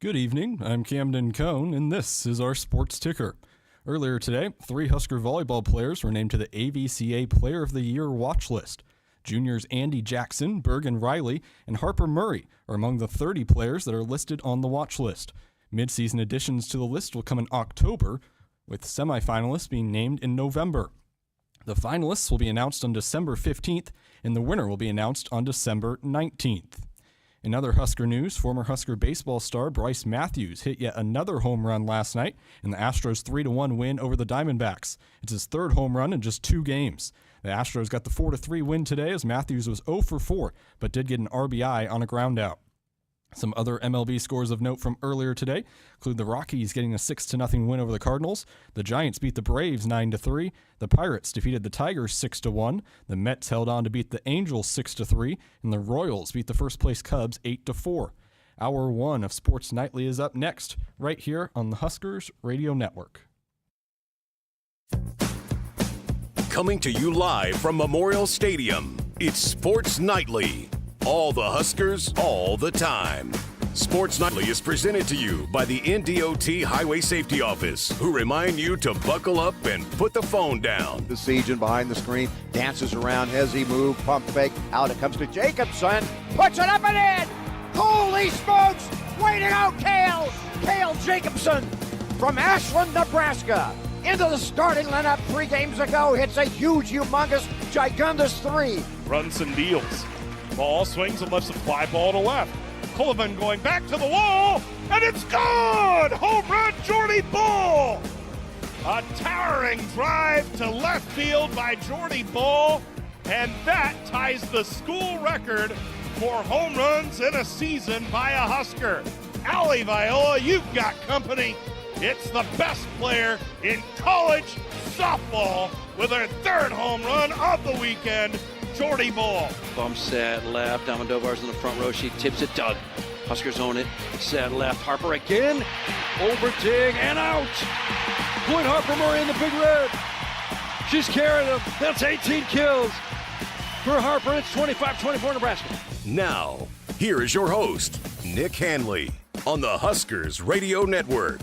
Good evening, I'm Camden Cohn, and this is our Sports Ticker. Earlier today, 3 Husker volleyball players were named to the AVCA Player of the Year watch list. Juniors Andy Jackson, Bergen Riley, and Harper Murray are among the 30 players that are listed on the watch list. Mid-season additions to the list will come in October, with semifinalists being named in November. The finalists will be announced on December 15th, and the winner will be announced on December 19th. In other Husker news, former Husker baseball star Bryce Matthews hit yet another home run last night in the Astros' 3-1 win over the Diamondbacks. It's his third home run in just 2 games. The Astros got the 4-3 win today as Matthews was 0 for 4, but did get an RBI on a groundout. Some other MLB scores of note from earlier today include the Rockies getting a 6-0 win over the Cardinals, the Giants beat the Braves 9-3, the Pirates defeated the Tigers 6-1, the Mets held on to beat the Angels 6-3, and the Royals beat the first-place Cubs 8-4. Hour 1 of Sports Nightly is up next, right here on the Huskers Radio Network. Coming to you live from Memorial Stadium, it's Sports Nightly. All the Huskers, all the time. Sports Nightly is presented to you by the NDOT Highway Safety Office, who remind you to buckle up and put the phone down. The Siegen behind the screen, dances around, has he moved, pump fake, out it comes to Jacobson, puts it up and in! Holy smokes! Way to go, Cale! Cale Jacobson from Ashland, Nebraska, into the starting lineup 3 games ago, hits a huge, humongous, gigundous 3. Runs and deals. Ball swings and lifts a fly ball to left. Cullivan going back to the wall, and it's good! Home run, Jordy Bull! A towering drive to left field by Jordy Bull, and that ties the school record for home runs in a season by a Husker. Allie Raiola, you've got company. It's the best player in college softball with her 3rd home run of the weekend. Jordy Bull. Bump set left. Almodovar's in the front row. She tips it. Doug. Huskers own it. Set left. Harper again. Over dig and out. Point Harper Murray in the big red. She's carrying him. That's 18 kills. For Harper, it's 25-24 Nebraska. Now, here is your host, Nick Handley, on the Huskers Radio Network.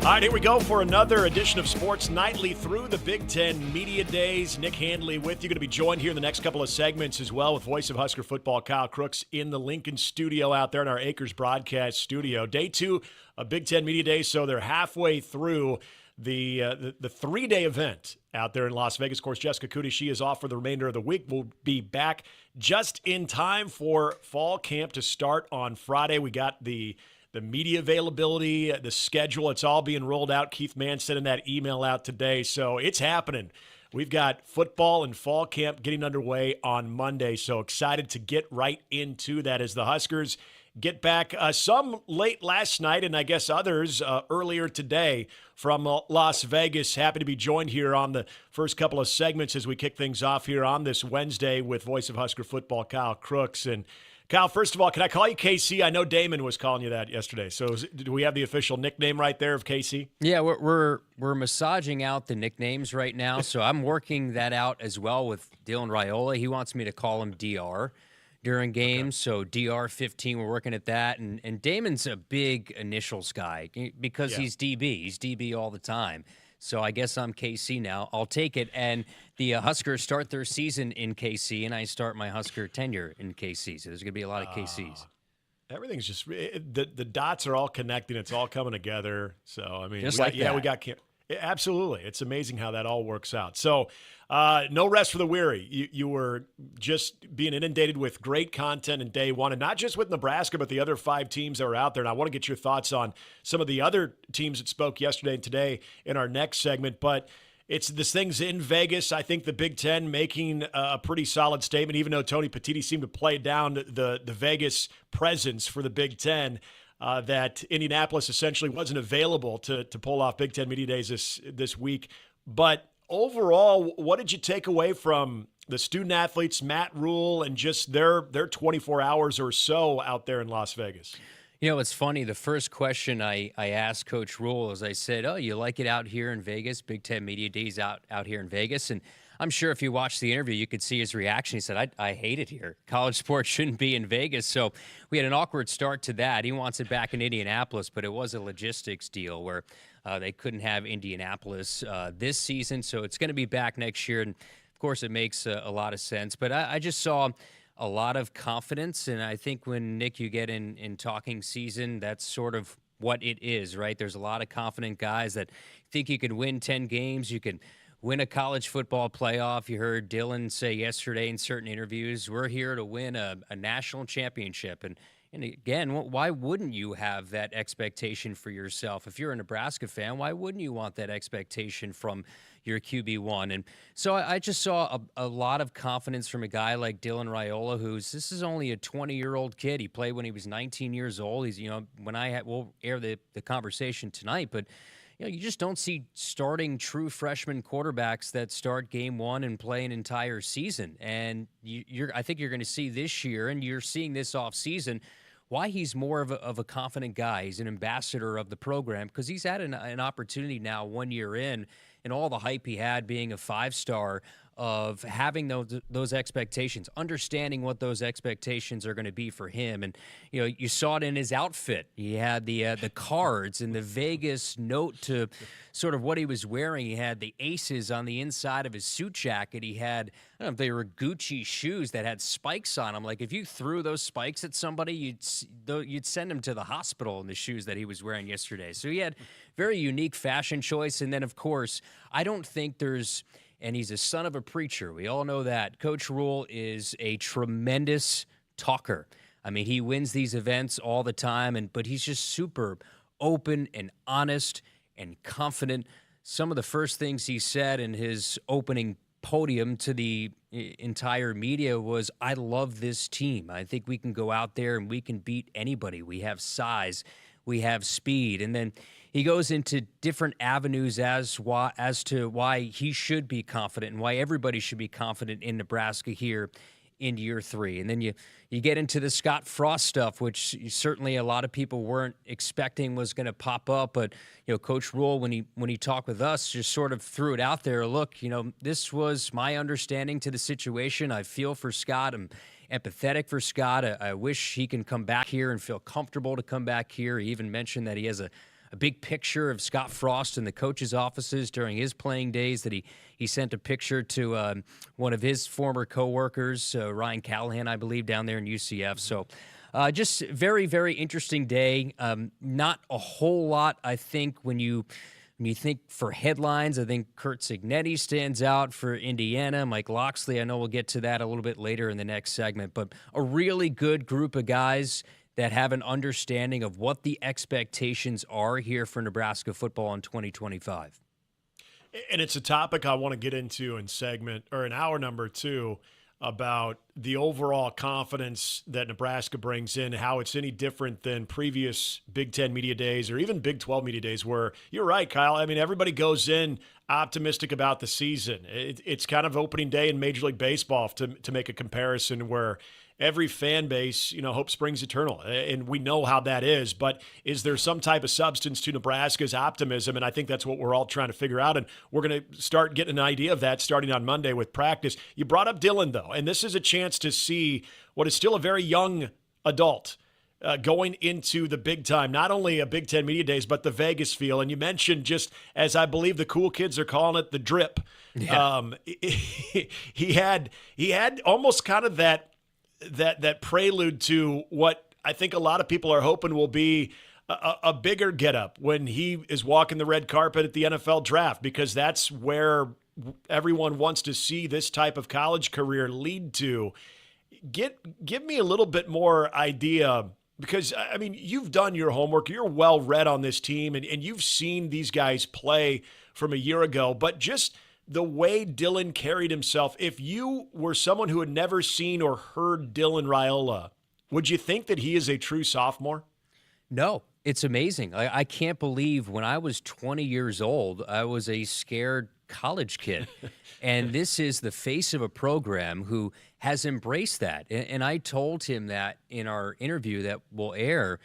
All right, here we go for another edition of Sports Nightly through the Big Ten Media Days. Nick Handley with you. Going to be joined here in the next couple of segments as well with voice of Husker football Kyle Crooks in the Lincoln studio out there in our Akrs Broadcast studio. Day 2 of Big Ten Media Days, so they're halfway through the 3-day event out there in Las Vegas. Of course, Jessica Cootie, she is off for the remainder of the week. We'll be back just in time for fall camp to start on Friday. We got the media availability, the schedule, it's all being rolled out. Keith Mann sending that email out today, so it's happening. We've got football and fall camp getting underway on Monday, so excited to get right into that as the Huskers get back. Some late last night, and I guess others earlier today from Las Vegas. Happy to be joined here on the first couple of segments as we kick things off here on this Wednesday with voice of Husker football Kyle Crooks. And Kyle, first of all, can I call you KC? I know Damon was calling you that yesterday. So do we have the official nickname right there of KC? Yeah, we're massaging out the nicknames right now. So I'm working that out as well with Dylan Raiola. He wants me to call him DR during games. Okay. So DR15, we're working at that. And Damon's a big initials guy because he's DB. He's DB all the time. So I guess I'm KC now. I'll take it. And the Huskers start their season in KC, and I start my Husker tenure in KC. So there's going to be a lot of KCs. Everything's just the dots are all connecting. It's all coming together. So I mean, we got absolutely. It's amazing how that all works out. So no rest for the weary. You were just being inundated with great content in day 1, and not just with Nebraska, but the other 5 teams that are out there. And I want to get your thoughts on some of the other teams that spoke yesterday and today in our next segment. But it's this thing's in Vegas. I think the Big Ten making a pretty solid statement, even though Tony Petitti seemed to play down the Vegas presence for the Big Ten, that Indianapolis essentially wasn't available to pull off Big Ten Media Days this week. But overall, what did you take away from the student athletes, Matt Rule, and just their 24 hours or so out there in Las Vegas? You know, it's funny. The first question I asked Coach Rule is I said, "Oh, you like it out here in Vegas? Big Ten Media Days out here in Vegas?" And I'm sure if you watched the interview, you could see his reaction. He said, I hate it here. College sports shouldn't be in Vegas. So we had an awkward start to that. He wants it back in Indianapolis, but it was a logistics deal where they couldn't have Indianapolis this season. So it's going to be back next year. And, of course, it makes a lot of sense. But I just saw a lot of confidence. And I think when, Nick, you get in talking season, that's sort of what it is, right? There's a lot of confident guys that think you can win 10 games. You can win a college football playoff. You heard Dylan say yesterday in certain interviews, we're here to win a national championship. And again, why wouldn't you have that expectation for yourself? If you're a Nebraska fan, why wouldn't you want that expectation from your QB1? And so I just saw a lot of confidence from a guy like Dylan Raiola, this is only a 20-year-old kid. He played when he was 19 years old. He's, we'll air the conversation tonight, but you just don't see starting true freshman quarterbacks that start game one and play an entire season. And I think you're going to see this year, and you're seeing this off season, why he's more of a confident guy. He's an ambassador of the program because he's had an opportunity now 1 year in, and all the hype he had being a 5-star, of having those expectations, understanding what those expectations are going to be for him. And, you saw it in his outfit. He had the cards and the Vegas note to sort of what he was wearing. He had the aces on the inside of his suit jacket. He had, I don't know if they were Gucci shoes that had spikes on them. Like if you threw those spikes at somebody, you'd send him to the hospital in the shoes that he was wearing yesterday. So he had very unique fashion choice. And then, of course, I don't think and he's a son of a preacher. We all know that. Coach Rule is a tremendous talker. I mean, he wins these events all the time, but he's just super open and honest and confident. Some of the first things he said in his opening podium to the entire media was, I love this team. I think we can go out there and we can beat anybody. We have size. We have speed. And then he goes into different avenues as to why he should be confident and why everybody should be confident in Nebraska here in year 3. And then you get into the Scott Frost stuff, which certainly a lot of people weren't expecting was going to pop up. But, Coach Rule, when he talked with us, just sort of threw it out there. Look, this was my understanding to the situation. I feel for Scott. I'm empathetic for Scott. I wish he can come back here and feel comfortable to come back here. He even mentioned that he has a big picture of Scott Frost in the coaches' offices during his playing days, that he sent a picture to one of his former coworkers, Ryan Callahan, I believe, down there in UCF. So just very, very interesting day. Not a whole lot, I think, when you think for headlines. I think Kurt Cignetti stands out for Indiana. Mike Loxley, I know we'll get to that a little bit later in the next segment, but a really good group of guys that have an understanding of what the expectations are here for Nebraska football in 2025. And it's a topic I want to get into in hour number 2, about the overall confidence that Nebraska brings in, how it's any different than previous Big Ten media days or even Big 12 media days, where you're right, Kyle. I mean, everybody goes in optimistic about the season. It's kind of opening day in Major League Baseball to make a comparison, where every fan base, hope springs eternal. And we know how that is. But is there some type of substance to Nebraska's optimism? And I think that's what we're all trying to figure out. And we're going to start getting an idea of that starting on Monday with practice. You brought up Dylan, though, and this is a chance to see what is still a very young adult going into the big time, not only a Big Ten media days, but the Vegas feel. And you mentioned, just as I believe the cool kids are calling it, the drip. Yeah. He had almost kind of that prelude to what I think a lot of people are hoping will be a bigger getup when he is walking the red carpet at the NFL draft, because that's where everyone wants to see this type of college career lead to. Give me a little bit more idea, because, I mean, you've done your homework. You're well read on this team, and you've seen these guys play from a year ago, but just the way Dylan carried himself, if you were someone who had never seen or heard Dylan Raiola, would you think that he is a true sophomore? No, it's amazing. I can't believe when I was 20 years old, I was a scared college kid. And this is the face of a program who has embraced that. And I told him that in our interview that will air,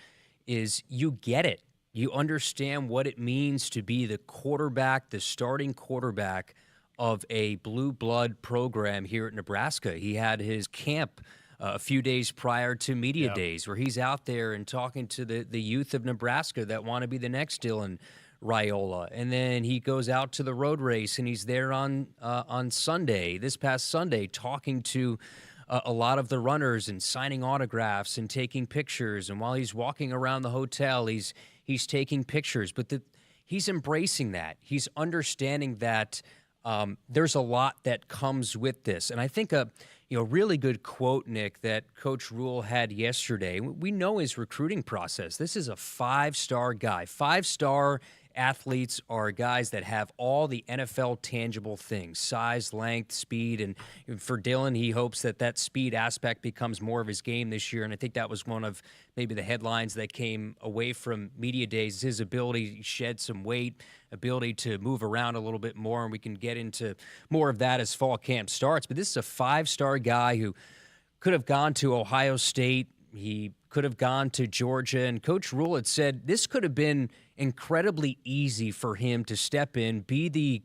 is you get it. You understand what it means to be the quarterback, the starting quarterback of a blue blood program here at Nebraska. He had his camp a few days prior to media days where he's out there and talking to the youth of Nebraska that want to be the next Dylan Raiola. And then he goes out to the road race and he's there on Sunday, this past Sunday, talking to a lot of the runners and signing autographs and taking pictures. And while he's walking around the hotel, he's taking pictures. But he's embracing that. He's understanding that there's a lot that comes with this. And I think a really good quote, Nick, that Coach Rule had yesterday. We know his recruiting process. This is a 5-star guy. 5-star athletes are guys that have all the NFL tangible things: size, length, speed. And for Dylan, he hopes that speed aspect becomes more of his game this year. And I think that was one of maybe the headlines that came away from media days, his ability to shed some weight, ability to move around a little bit more. And we can get into more of that as fall camp starts. But this is a 5-star guy who could have gone to Ohio State. He could have gone to Georgia. And Coach Rule had said this could have been incredibly easy for him to step in, be the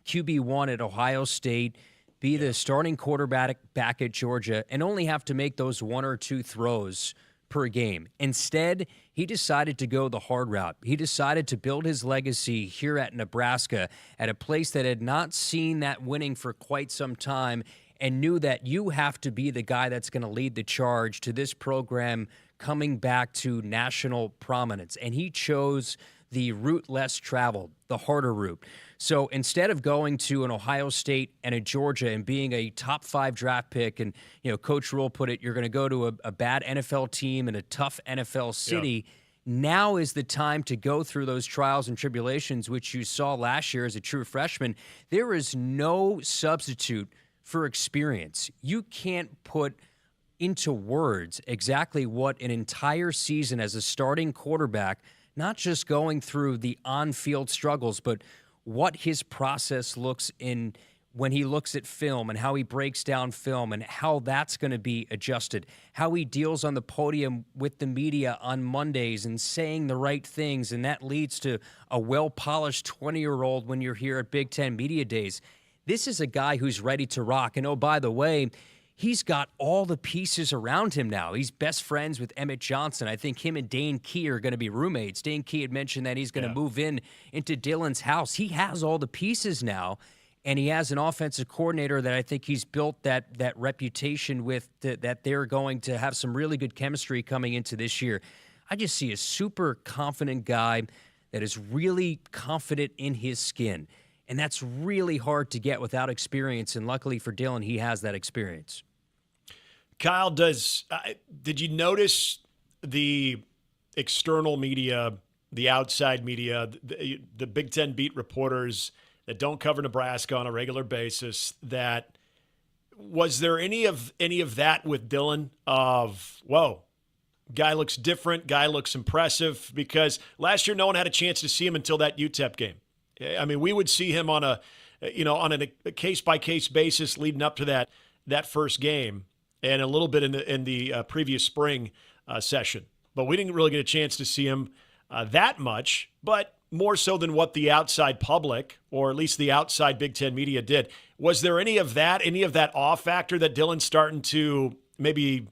QB1 at Ohio State, be the starting quarterback back at Georgia, and only have to make those 1 or 2 throws per game. Instead, he decided to go the hard route. He decided to build his legacy here at Nebraska at a place that had not seen that winning for quite some time, and knew that you have to be the guy that's going to lead the charge to this program coming back to national prominence. And he chose the route less traveled, the harder route. So instead of going to an Ohio State and a Georgia and being a top 5 draft pick, and Coach Rule put it, you're going to go to a bad NFL team in a tough NFL city. Yeah. Now is the time to go through those trials and tribulations, which you saw last year as a true freshman. There is no substitute for experience. You can't put into words exactly what an entire season as a starting quarterback, not just going through the on-field struggles, but what his process looks in when he looks at film and how he breaks down film and how that's going to be adjusted, how he deals on the podium with the media on Mondays and saying the right things, and that leads to a well-polished 20-year-old when you're here at Big Ten Media Days. This is a guy who's ready to rock. And, oh, by the way, he's got all the pieces around him now. He's best friends with Emmett Johnson. I think him and Dane Key are going to be roommates. Dane Key had mentioned that he's going to move into Dylan's house. He has all the pieces now, and he has an offensive coordinator that I think he's built that reputation with, that they're going to have some really good chemistry coming into this year. I just see a super confident guy that is really confident in his skin. And that's really hard to get without experience. And luckily for Dylan, he has that experience. Kyle, did you notice the external media, the outside media, the Big Ten beat reporters that don't cover Nebraska on a regular basis, that was there any of that with Dylan of, whoa, guy looks different, guy looks impressive? Because last year no one had a chance to see him until that UTEP game. I mean, we would see him on a case-by-case basis leading up to that first game, and a little bit in the previous spring session. But we didn't really get a chance to see him that much, but more so than what the outside public, or at least the outside Big Ten media did. Was there any of that off factor that Dylan's starting to maybe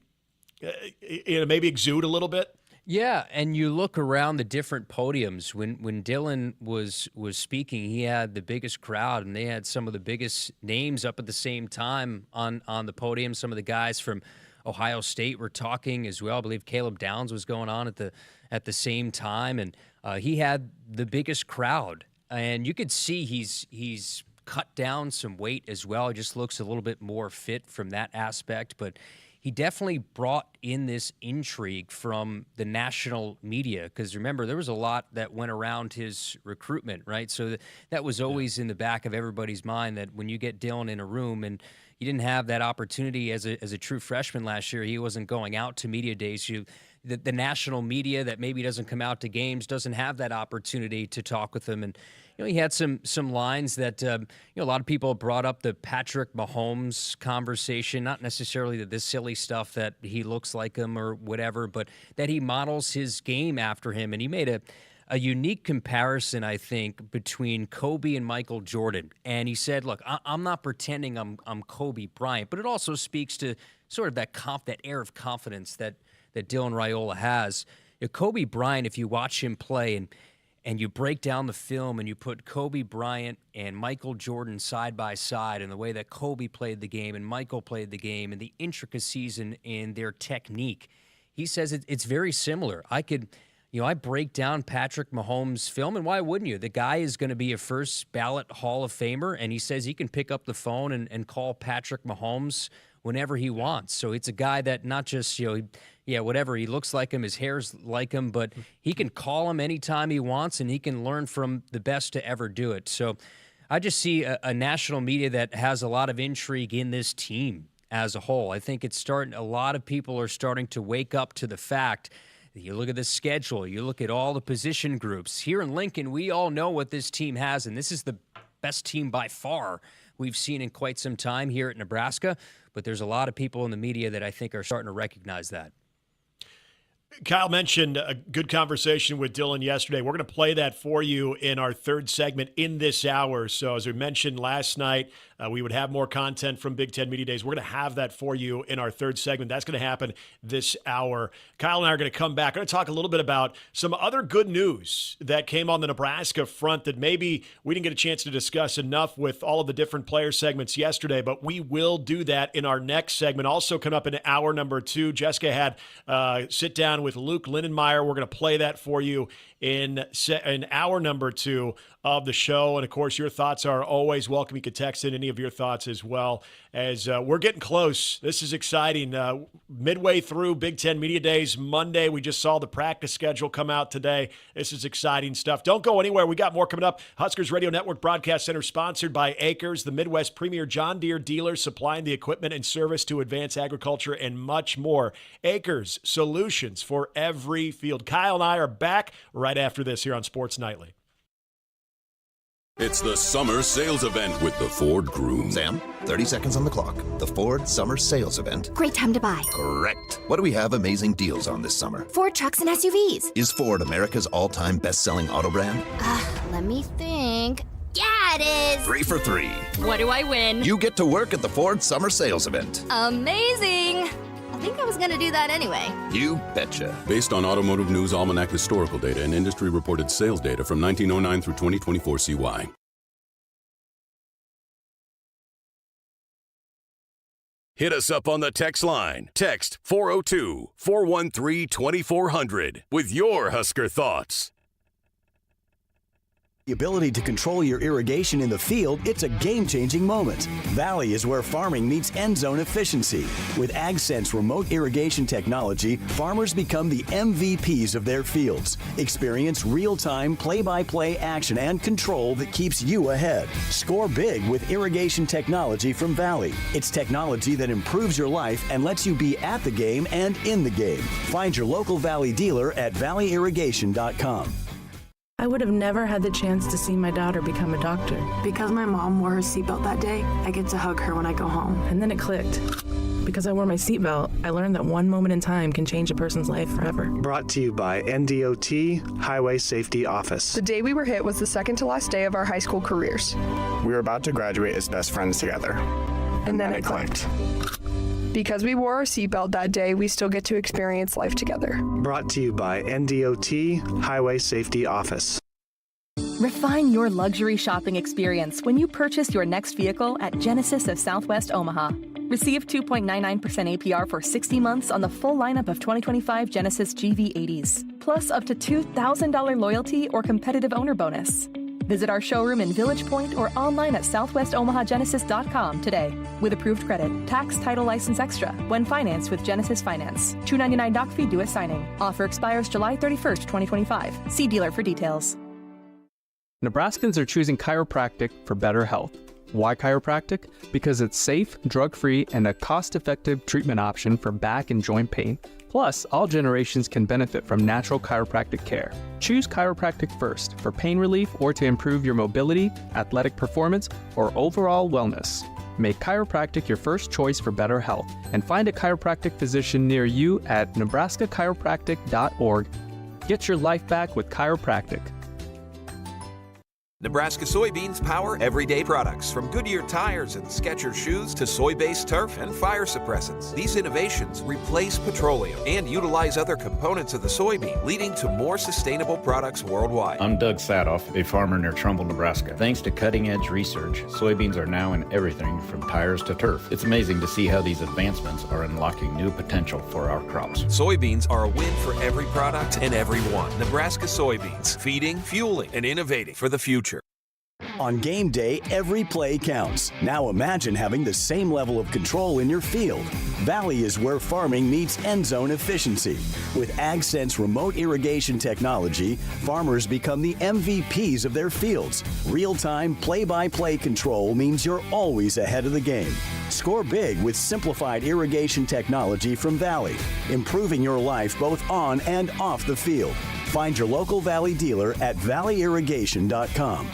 exude a little bit? Yeah, and you look around the different podiums. When Dylan was speaking, he had the biggest crowd, and they had some of the biggest names up at the same time on the podium. Some of the guys from Ohio State were talking as well. I believe Caleb Downs was going on at the same time, and he had the biggest crowd. And you could see he's cut down some weight as well. He just looks a little bit more fit from that aspect, but he definitely brought in this intrigue from the national media, because remember, there was a lot that went around his recruitment, right? So that was always in the back of everybody's mind, that when you get Dylan in a room, and you didn't have that opportunity as a true freshman last year, he wasn't going out to media days. The national media that maybe doesn't come out to games doesn't have that opportunity to talk with him. And he had some lines that a lot of people brought up, the Patrick Mahomes conversation, not necessarily this silly stuff that he looks like him or whatever, but that he models his game after him. And he made a unique comparison, I think, between Kobe and Michael Jordan. And he said, look, I'm not pretending I'm Kobe Bryant, but it also speaks to sort of that air of confidence that Dylan Raiola has. Kobe Bryant, if you watch him play and you break down the film and you put Kobe Bryant and Michael Jordan side by side, and the way that Kobe played the game and Michael played the game and the intricacies in their technique, he says it's very similar. I break down Patrick Mahomes' film, and why wouldn't you? The guy is going to be a first ballot Hall of Famer, and he says he can pick up the phone and call Patrick Mahomes whenever he wants. So it's a guy that not just, whatever, he looks like him, his hair's like him, but he can call him anytime he wants, and he can learn from the best to ever do it. So I just see a national media that has a lot of intrigue in this team as a whole. I think a lot of people are starting to wake up to the fact. You look at the schedule, you look at all the position groups. Here in Lincoln, we all know what this team has, and this is the best team by far we've seen in quite some time here at Nebraska. But there's a lot of people in the media that I think are starting to recognize that. Kyle mentioned a good conversation with Dylan yesterday. We're going to play that for you in our third segment in this hour. So as we mentioned last night, we would have more content from Big Ten Media Days. We're going to have that for you in our third segment. That's going to happen this hour. Kyle and I are going to come back. We're going to talk a little bit about some other good news that came on the Nebraska front that maybe we didn't get a chance to discuss enough with all of the different player segments yesterday, but we will do that in our next segment. Also coming up in hour number 2, Jessica had sit down with Luke Lindenmeyer. We're going to play that for you in hour number 2 of the show. And, of course, your thoughts are always welcome. You can text in any of your thoughts as well. As we're getting close. This is exciting. Midway through Big Ten Media Days Monday. We just saw the practice schedule come out today. This is exciting stuff. Don't go anywhere. We got more coming up. Huskers Radio Network Broadcast Center sponsored by Akrs, the Midwest premier John Deere dealer supplying the equipment and service to advance agriculture and much more. Akrs, solutions for every field. Kyle and I are back right after this here on Sports Nightly. It's the summer sales event with the Ford Groom. Sam, 30 seconds on the clock. The Ford Summer Sales Event. Great time to buy. Correct. What do we have amazing deals on this summer? Ford trucks and SUVs. Is Ford America's all-time best-selling auto brand? Let me think. Yeah, it is. 3 for 3. What do I win? You get to work at the Ford Summer Sales Event. Amazing. I think I was going to do that anyway. You betcha. Based on Automotive News Almanac historical data and industry-reported sales data from 1909 through 2024 CY. Hit us up on the text line. Text 402-413-2400 with your Husker thoughts. The ability to control your irrigation in the field, it's a game-changing moment. Valley is where farming meets end zone efficiency. With AgSense remote irrigation technology, farmers become the MVPs of their fields. Experience real-time, play-by-play action and control that keeps you ahead. Score big with irrigation technology from Valley. It's technology that improves your life and lets you be at the game and in the game. Find your local Valley dealer at valleyirrigation.com. I would have never had the chance to see my daughter become a doctor. Because my mom wore her seatbelt that day, I get to hug her when I go home. And then it clicked. Because I wore my seatbelt, I learned that one moment in time can change a person's life forever. Brought to you by NDOT Highway Safety Office. The day we were hit was the second to last day of our high school careers. We were about to graduate as best friends together. And then it clicked. Because we wore our seatbelt that day, we still get to experience life together. Brought to you by NDOT Highway Safety Office. Refine your luxury shopping experience when you purchase your next vehicle at Genesis of Southwest Omaha. Receive 2.99% APR for 60 months on the full lineup of 2025 Genesis GV80s, plus up to $2,000 loyalty or competitive owner bonus. Visit our showroom in Village Point or online at southwestomahagenesis.com today. With approved credit, tax, title, license extra when financed with Genesis Finance. $299 doc fee due at signing. Offer expires July 31st, 2025. See dealer for details. Nebraskans are choosing chiropractic for better health. Why chiropractic? Because it's safe, drug-free, and a cost-effective treatment option for back and joint pain. Plus, all generations can benefit from natural chiropractic care. Choose chiropractic first for pain relief or to improve your mobility, athletic performance, or overall wellness. Make chiropractic your first choice for better health and find a chiropractic physician near you at nebraskachiropractic.org. Get your life back with chiropractic. Nebraska soybeans power everyday products, from Goodyear tires and Skechers shoes to soy-based turf and fire suppressants. These innovations replace petroleum and utilize other components of the soybean, leading to more sustainable products worldwide. I'm Doug Sadoff, a farmer near Trumbull, Nebraska. Thanks to cutting-edge research, soybeans are now in everything from tires to turf. It's amazing to see how these advancements are unlocking new potential for our crops. Soybeans are a win for every product and everyone. Nebraska soybeans, feeding, fueling, and innovating for the future. On game day, every play counts. Now imagine having the same level of control in your field. Valley is where farming meets end zone efficiency. With AgSense remote irrigation technology, farmers become the MVPs of their fields. Real-time, play-by-play control means you're always ahead of the game. Score big with simplified irrigation technology from Valley, improving your life both on and off the field. Find your local Valley dealer at valleyirrigation.com.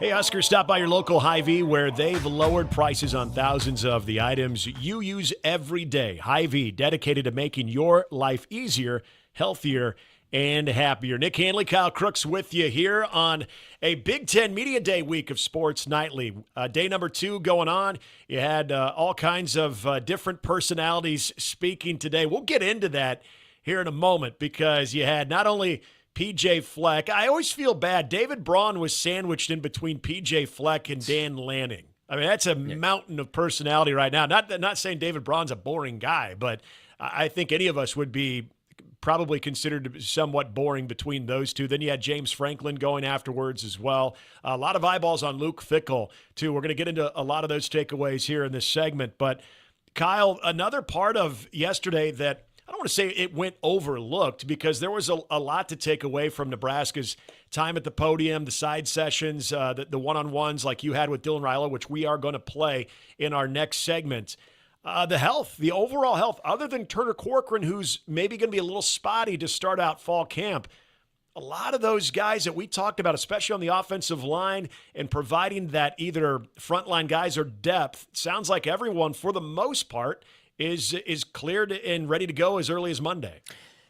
Hey, Huskers, stop by your local Hy-Vee where they've lowered prices on thousands of the items you use every day. Hy-Vee, dedicated to making your life easier, healthier, and happier. Nick Handley, Kyle Crooks with you here on a Big Ten Media Day week of Sports Nightly. Day number 2 going on. You had all kinds of different personalities speaking today. We'll get into that here in a moment because you had not only P.J. Fleck. I always feel bad. David Braun was sandwiched in between P.J. Fleck and Dan Lanning. I mean, that's a mountain of personality right now. Not saying David Braun's a boring guy, but I think any of us would be probably considered to be somewhat boring between those two. Then you had James Franklin going afterwards as well. A lot of eyeballs on Luke Fickell, too. We're going to get into a lot of those takeaways here in this segment. But, Kyle, another part of yesterday that I don't want to say it went overlooked because there was a lot to take away from Nebraska's time at the podium, the side sessions, the one-on-ones like you had with Dylan Raiola, which we are going to play in our next segment. The health, the overall health, other than Turner Corcoran, who's maybe going to be a little spotty to start out fall camp, a lot of those guys that we talked about, especially on the offensive line and providing that either frontline guys or depth, sounds like everyone, for the most part, is cleared and ready to go as early as Monday.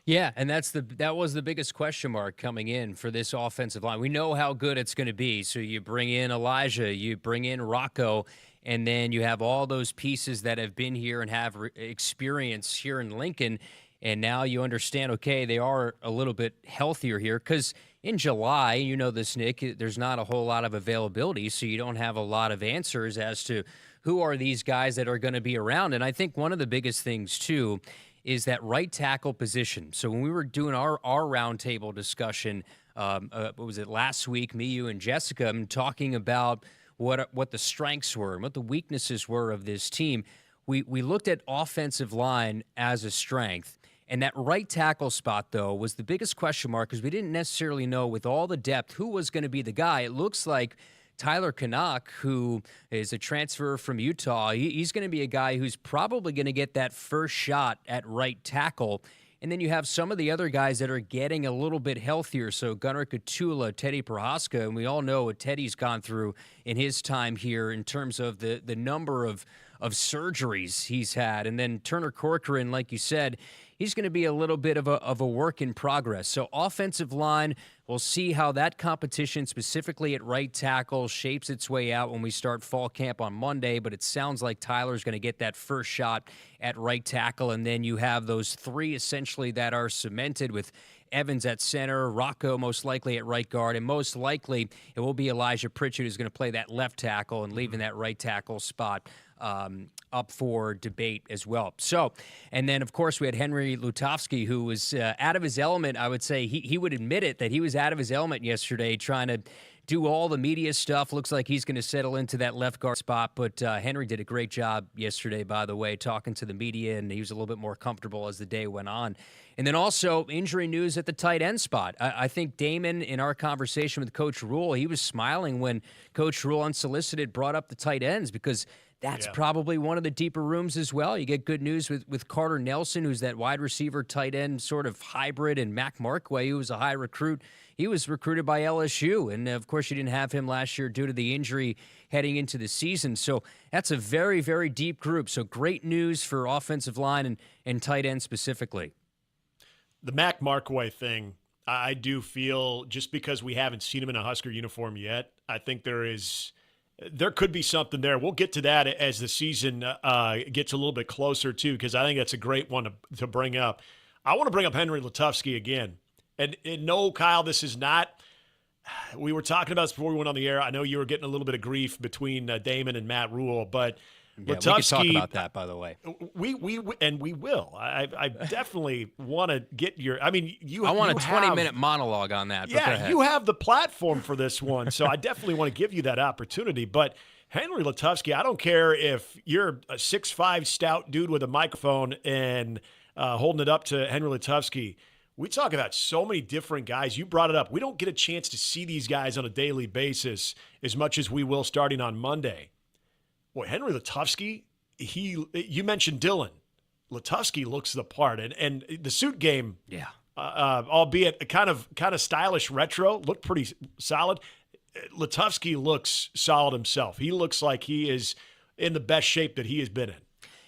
Yeah, and that was the biggest question mark coming in for this offensive line. We know how good it's going to be. So you bring in Elijah, you bring in Rocco, and then you have all those pieces that have been here and have experience here in Lincoln. And now you understand, okay, they are a little bit healthier here because in July, you know this, Nick, there's not a whole lot of availability, so you don't have a lot of answers as to who are these guys that are going to be around. And I think one of the biggest things, too, is that right tackle position. So when we were doing our roundtable discussion, what was it, last week, me, you, and Jessica, talking about what the strengths were and what the weaknesses were of this team, we looked at offensive line as a strength. And that right tackle spot, though, was the biggest question mark because we didn't necessarily know with all the depth who was going to be the guy. It looks like Tyler Canuck, who is a transfer from Utah, he's going to be a guy who's probably going to get that first shot at right tackle. And then you have some of the other guys that are getting a little bit healthier. So Gunnar Katula, Teddy Prohaska, and we all know what Teddy's gone through in his time here in terms of the number of surgeries he's had. And then Turner Corcoran, like you said, he's going to be a little bit of a work in progress. So offensive line, we'll see how that competition, specifically at right tackle, shapes its way out when we start fall camp on Monday. But it sounds like Tyler's going to get that first shot at right tackle. And then you have those three essentially that are cemented with Evans at center, Rocco most likely at right guard, and most likely it will be Elijah Pritchett who's going to play that left tackle and leaving that right tackle spot up for debate as well. So, and then, of course, we had Henry Lutovsky, who was out of his element. I would say he would admit it, that he was out of his element yesterday trying to do all the media stuff. Looks like he's going to settle into that left guard spot. But Henry did a great job yesterday, by the way, talking to the media, and he was a little bit more comfortable as the day went on. And then also injury news at the tight end spot. I think Damon, in our conversation with Coach Rule, he was smiling when Coach Rule, unsolicited, brought up the tight ends because that's probably one of the deeper rooms as well. You get good news with Carter Nelson, who's that wide receiver tight end sort of hybrid, and Mac Markway, who was a high recruit. He was recruited by LSU, and of course you didn't have him last year due to the injury heading into the season. So that's a very, very deep group. So great news for offensive line and tight end specifically. the Mac Markway thing, I do feel, just because we haven't seen him in a Husker uniform yet, I think there could be something there. We'll get to that as the season gets a little bit closer, too, because I think that's a great one to bring up. I want to bring up Henry Letofsky again. And no, Kyle, this is not – we were talking about this before we went on the air. I know you were getting a little bit of grief between Damon and Matt Rule, but yeah, Letofsky – we can talk about that, by the way. We will. I definitely want to get your – I mean, I want a 20-minute monologue on that. Yeah, you have the platform for this one, so I definitely want to give you that opportunity. But Henry Letofsky, I don't care if you're a 6'5" stout dude with a microphone and holding it up to Henry Letofsky. We talk about so many different guys. You brought it up. We don't get a chance to see these guys on a daily basis as much as we will starting on Monday. Boy, Henry Letofsky, you mentioned Dylan. Letofsky looks the part. And the suit game, yeah, albeit kind of stylish retro, looked pretty solid. Letofsky looks solid himself. He looks like he is in the best shape that he has been in.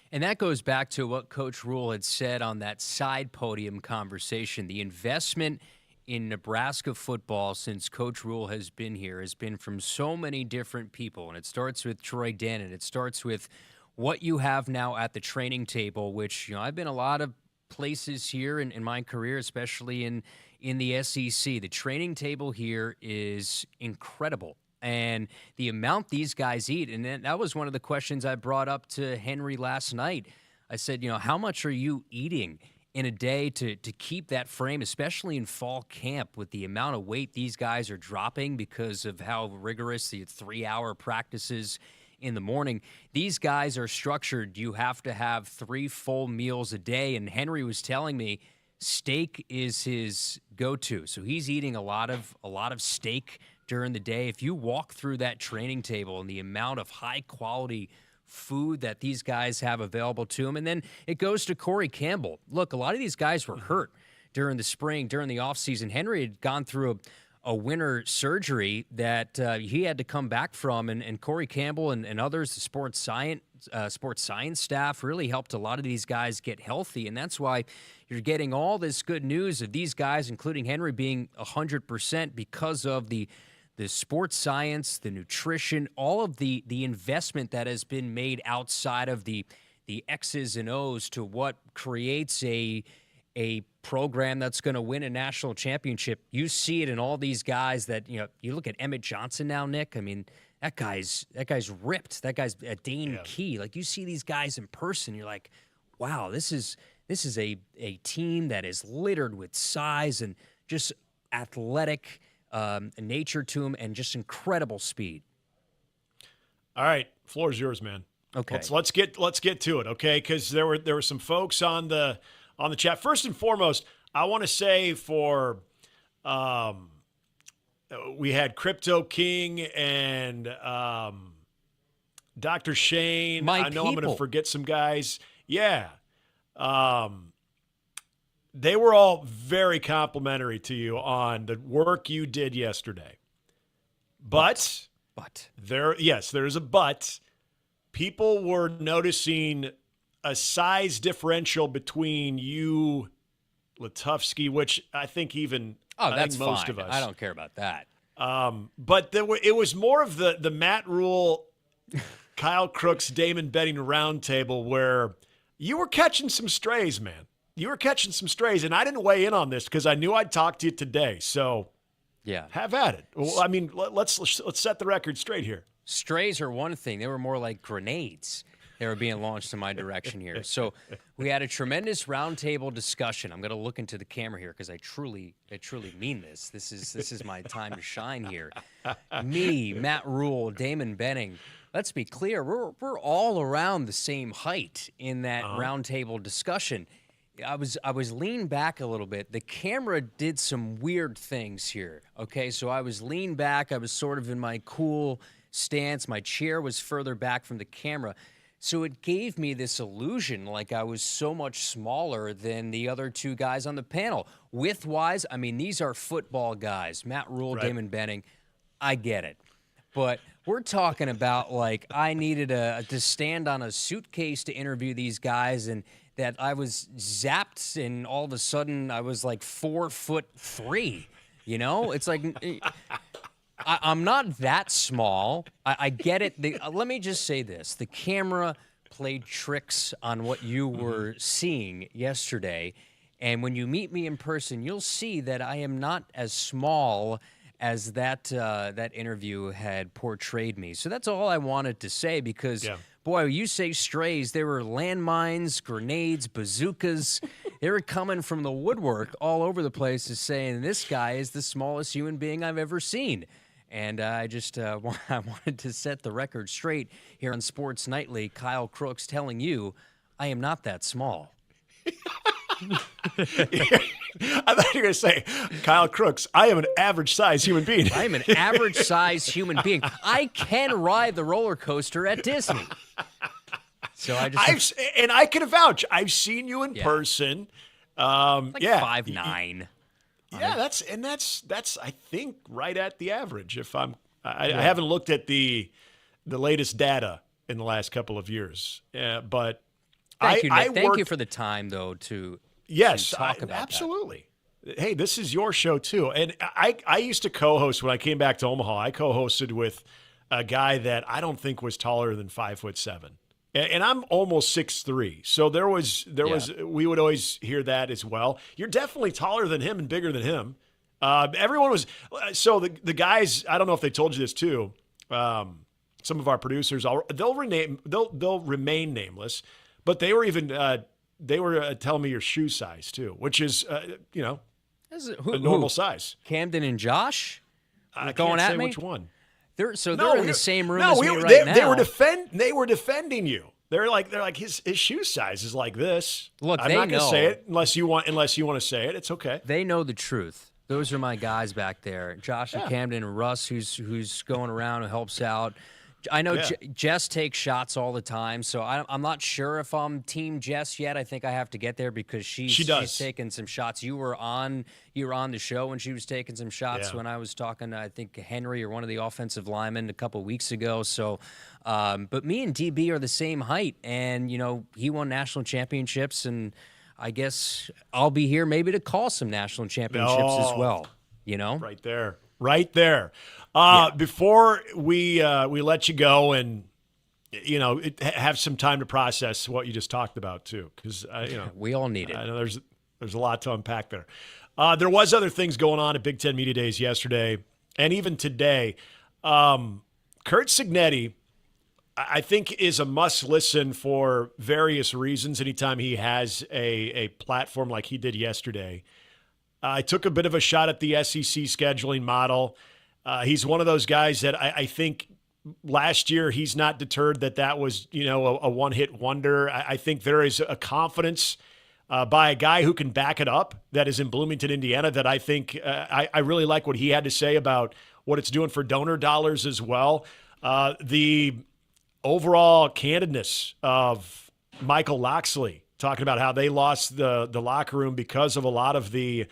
And that goes back to what Coach Rule had said on that side podium conversation. The investment in Nebraska football since Coach Rule has been here has been from so many different people. And it starts with Troy Dannon. It starts with what you have now at the training table, which, I've been a lot of places here in my career, especially in the SEC. The training table here is incredible. And the amount these guys eat, and that was one of the questions I brought up to Henry last night. I said, how much are you eating in a day to keep that frame, especially in fall camp with the amount of weight these guys are dropping because of how rigorous the 3-hour practices in the morning. These guys are structured. You have to have 3 full meals a day. And Henry was telling me steak is his go-to. So he's eating a lot of steak during the day. If you walk through that training table and the amount of high-quality food that these guys have available to them, and then it goes to Corey Campbell. Look, a lot of these guys were hurt during the spring, during the offseason. Henry had gone through a winter surgery that he had to come back from, and Corey Campbell and others, the sports science staff, really helped a lot of these guys get healthy, and that's why you're getting all this good news of these guys, including Henry, being 100% because of the sports science, the nutrition, all of the investment that has been made outside of the X's and O's to what creates a program that's going to win a national championship. You see it in all these guys that, you look at Emmett Johnson now, Nick. I mean, that guy's ripped. That guy's a Dane Key. Like, you see these guys in person, you're like, wow, this is a team that is littered with size and just athletic nature to him and just incredible speed. All right, floor's yours, man. Okay, let's get to it, okay? Because there were some folks on the chat. First and foremost, I want to say for we had Crypto King and Dr. Shane. I know I'm going to forget some guys. Yeah. They were all very complimentary to you on the work you did yesterday. But there's a but. People were noticing a size differential between you, Letofsky, which I think that's most fine. of us. I don't care about that. But it was more of the Matt Rule, Kyle Crooks, Damon Benning roundtable where you were catching some strays, man. You were catching some strays, and I didn't weigh in on this because I knew I'd talk to you today. So, yeah, have at it. Well, I mean, let's set the record straight here. Strays are one thing; they were more like grenades. They were being launched in my direction here. So, we had a tremendous roundtable discussion. I'm going to look into the camera here because I truly mean this. This is my time to shine here. Me, Matt Rule, Damon Benning. Let's be clear; we're all around the same height in that roundtable discussion. I was leaned back a little bit. The camera did some weird things here. Okay, so I was leaned back. I was sort of in my cool stance. My chair was further back from the camera. So it gave me this illusion like I was so much smaller than the other two guys on the panel. Width-wise, I mean, these are football guys. Matt Rule, right. Damon Benning, I get it. But we're talking about like I needed to stand on a suitcase to interview these guys, and that I was zapped and all of a sudden I was like 4'3", you know? It's like I'm not that small. I get it. Let me just say this. The camera played tricks on what you were seeing yesterday. And when you meet me in person, you'll see that I am not as small as that interview had portrayed me. So that's all I wanted to say because, boy, you say strays, there were landmines, grenades, bazookas. They were coming from the woodwork all over the place saying this guy is the smallest human being I've ever seen. And I just I wanted to set the record straight here on Sports Nightly. Kyle Crooks telling you I am not that small. I thought you were going to say, Kyle Crooks, I am an average-sized human being. I am an average-sized human being. I can ride the roller coaster at Disney. So I can vouch. I've seen you in person. Like 5'9". Yeah, that's I think right at the average. I haven't looked at the latest data in the last couple of years, but thank you, Nick. Thank you for the time though to talk about absolutely. That. Hey, this is your show too, and I used to co-host when I came back to Omaha. I co-hosted with a guy that I don't think was taller than 5'7", and I'm almost 6'3". So there was we would always hear that as well. You're definitely taller than him and bigger than him. Everyone was so the guys. I don't know if they told you this too. Some of our producers, they'll remain nameless, but they were even telling me your shoe size too, which is a normal size. Camden and Josh I going can't at say me. Which one? They're in the same room as me right now. They were defending you. They're like his shoe size is like this. Look, I'm not going to say it unless you want to say it. It's okay. They know the truth. Those are my guys back there, Josh and Camden and Russ, who's going around and helps out. I know Jess takes shots all the time, so I'm not sure if I'm Team Jess yet. I think I have to get there because she's taking some shots. You were on the show when she was taking some shots when I was talking to, I think, Henry or one of the offensive linemen a couple weeks ago. So, but me and DB are the same height, and he won national championships, and I guess I'll be here maybe to call some national championships as well. Right there. Before we let you go and have some time to process what you just talked about too, because we all need it. I know there's a lot to unpack there. There was other things going on at Big Ten Media Days yesterday and even today. Curt Cignetti, I think, is a must listen for various reasons. Anytime he has a platform like he did yesterday. I took a bit of a shot at the SEC scheduling model. He's one of those guys that I think last year he's not deterred that was, a one-hit wonder. I think there is a confidence by a guy who can back it up that is in Bloomington, Indiana, that I think I really like what he had to say about what it's doing for donor dollars as well. The overall candidness of Michael Loxley, talking about how they lost the locker room because of a lot of the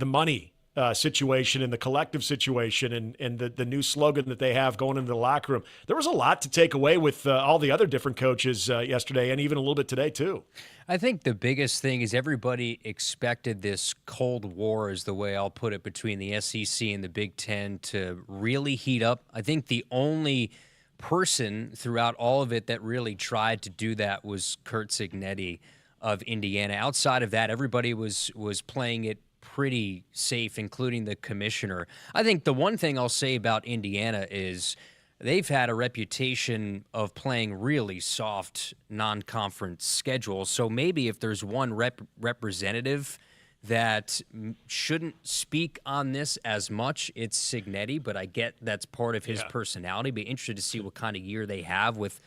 money situation and the collective situation and the new slogan that they have going into the locker room. There was a lot to take away with all the other different coaches yesterday and even a little bit today too. I think the biggest thing is everybody expected this Cold War, is the way I'll put it, between the SEC and the Big Ten to really heat up. I think the only person throughout all of it that really tried to do that was Curt Cignetti of Indiana. Outside of that, everybody was playing it pretty safe, including the commissioner. I think the one thing I'll say about Indiana is they've had a reputation of playing really soft non-conference schedules. So maybe if there's one representative that shouldn't speak on this as much, it's Cignetti, but I get that's part of his personality. Be interested to see what kind of year they have with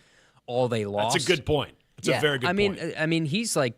all they lost. That's a good point. It's a very good point. I mean, he's like,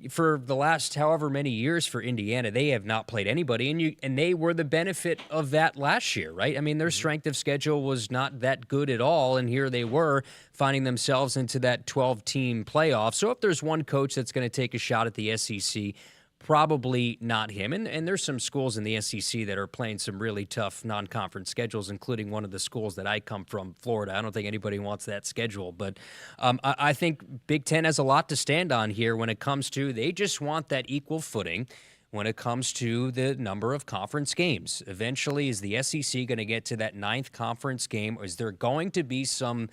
for the last however many years for Indiana, they have not played anybody, and they were the benefit of that last year, right? I mean, their strength of schedule was not that good at all, and here they were finding themselves into that 12-team playoff. So if there's one coach that's going to take a shot at the SEC, probably not him. And there's some schools in the SEC that are playing some really tough non-conference schedules, including one of the schools that I come from, Florida. I don't think anybody wants that schedule. But I think Big Ten has a lot to stand on here when it comes to they just want that equal footing when it comes to the number of conference games. Eventually, is the SEC going to get to that 9th conference game, or is there going to be some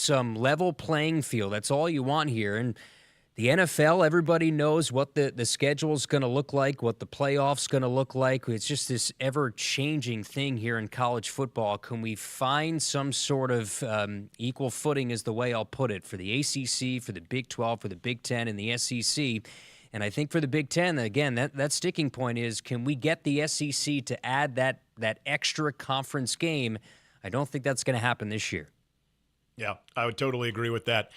level playing field? That's all you want here. And the NFL, everybody knows what the schedule is going to look like, what the playoffs going to look like. It's just this ever-changing thing here in college football. Can we find some sort of equal footing is the way I'll put it, for the ACC, for the Big 12, for the Big 10, and the SEC? And I think for the Big Ten, again, that sticking point is, can we get the SEC to add that extra conference game? I don't think that's going to happen this year. Yeah, I would totally agree with that.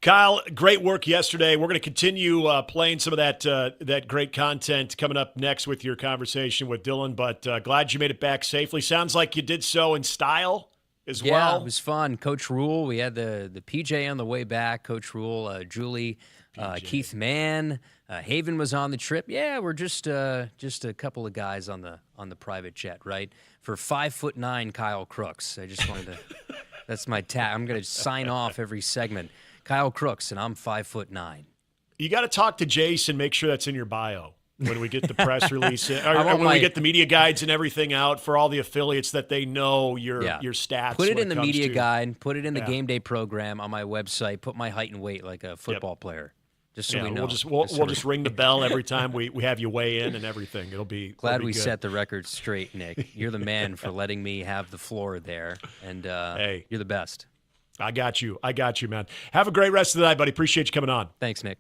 Kyle, great work yesterday. We're going to continue playing some of that great content coming up next with your conversation with Dylan, but glad you made it back safely. Sounds like you did so in style as well. Yeah, it was fun. Coach Rule, we had the PJ on the way back. Coach Rule, Julie, Keith Mann, Haven was on the trip. Yeah, we're just a couple of guys on the private jet, right? For 5'9" Kyle Crooks. I just wanted to. That's my tag. I'm going to sign off every segment. Kyle Crooks, and I'm 5'9". You got to talk to Jason. Make sure that's in your bio when we get the press release, or when we get the media guides and everything out for all the affiliates, that they know your stats. Put it in the media guide. Put it in the game day program on my website. Put my height and weight like a football player. Just so we know. We'll just ring the bell every time we have you weigh in and everything. It'll be glad we good. set the record straight, Nick. You're the man for letting me have the floor there, and hey, you're the best. I got you, man. Have a great rest of the night, buddy. Appreciate you coming on. Thanks, Nick.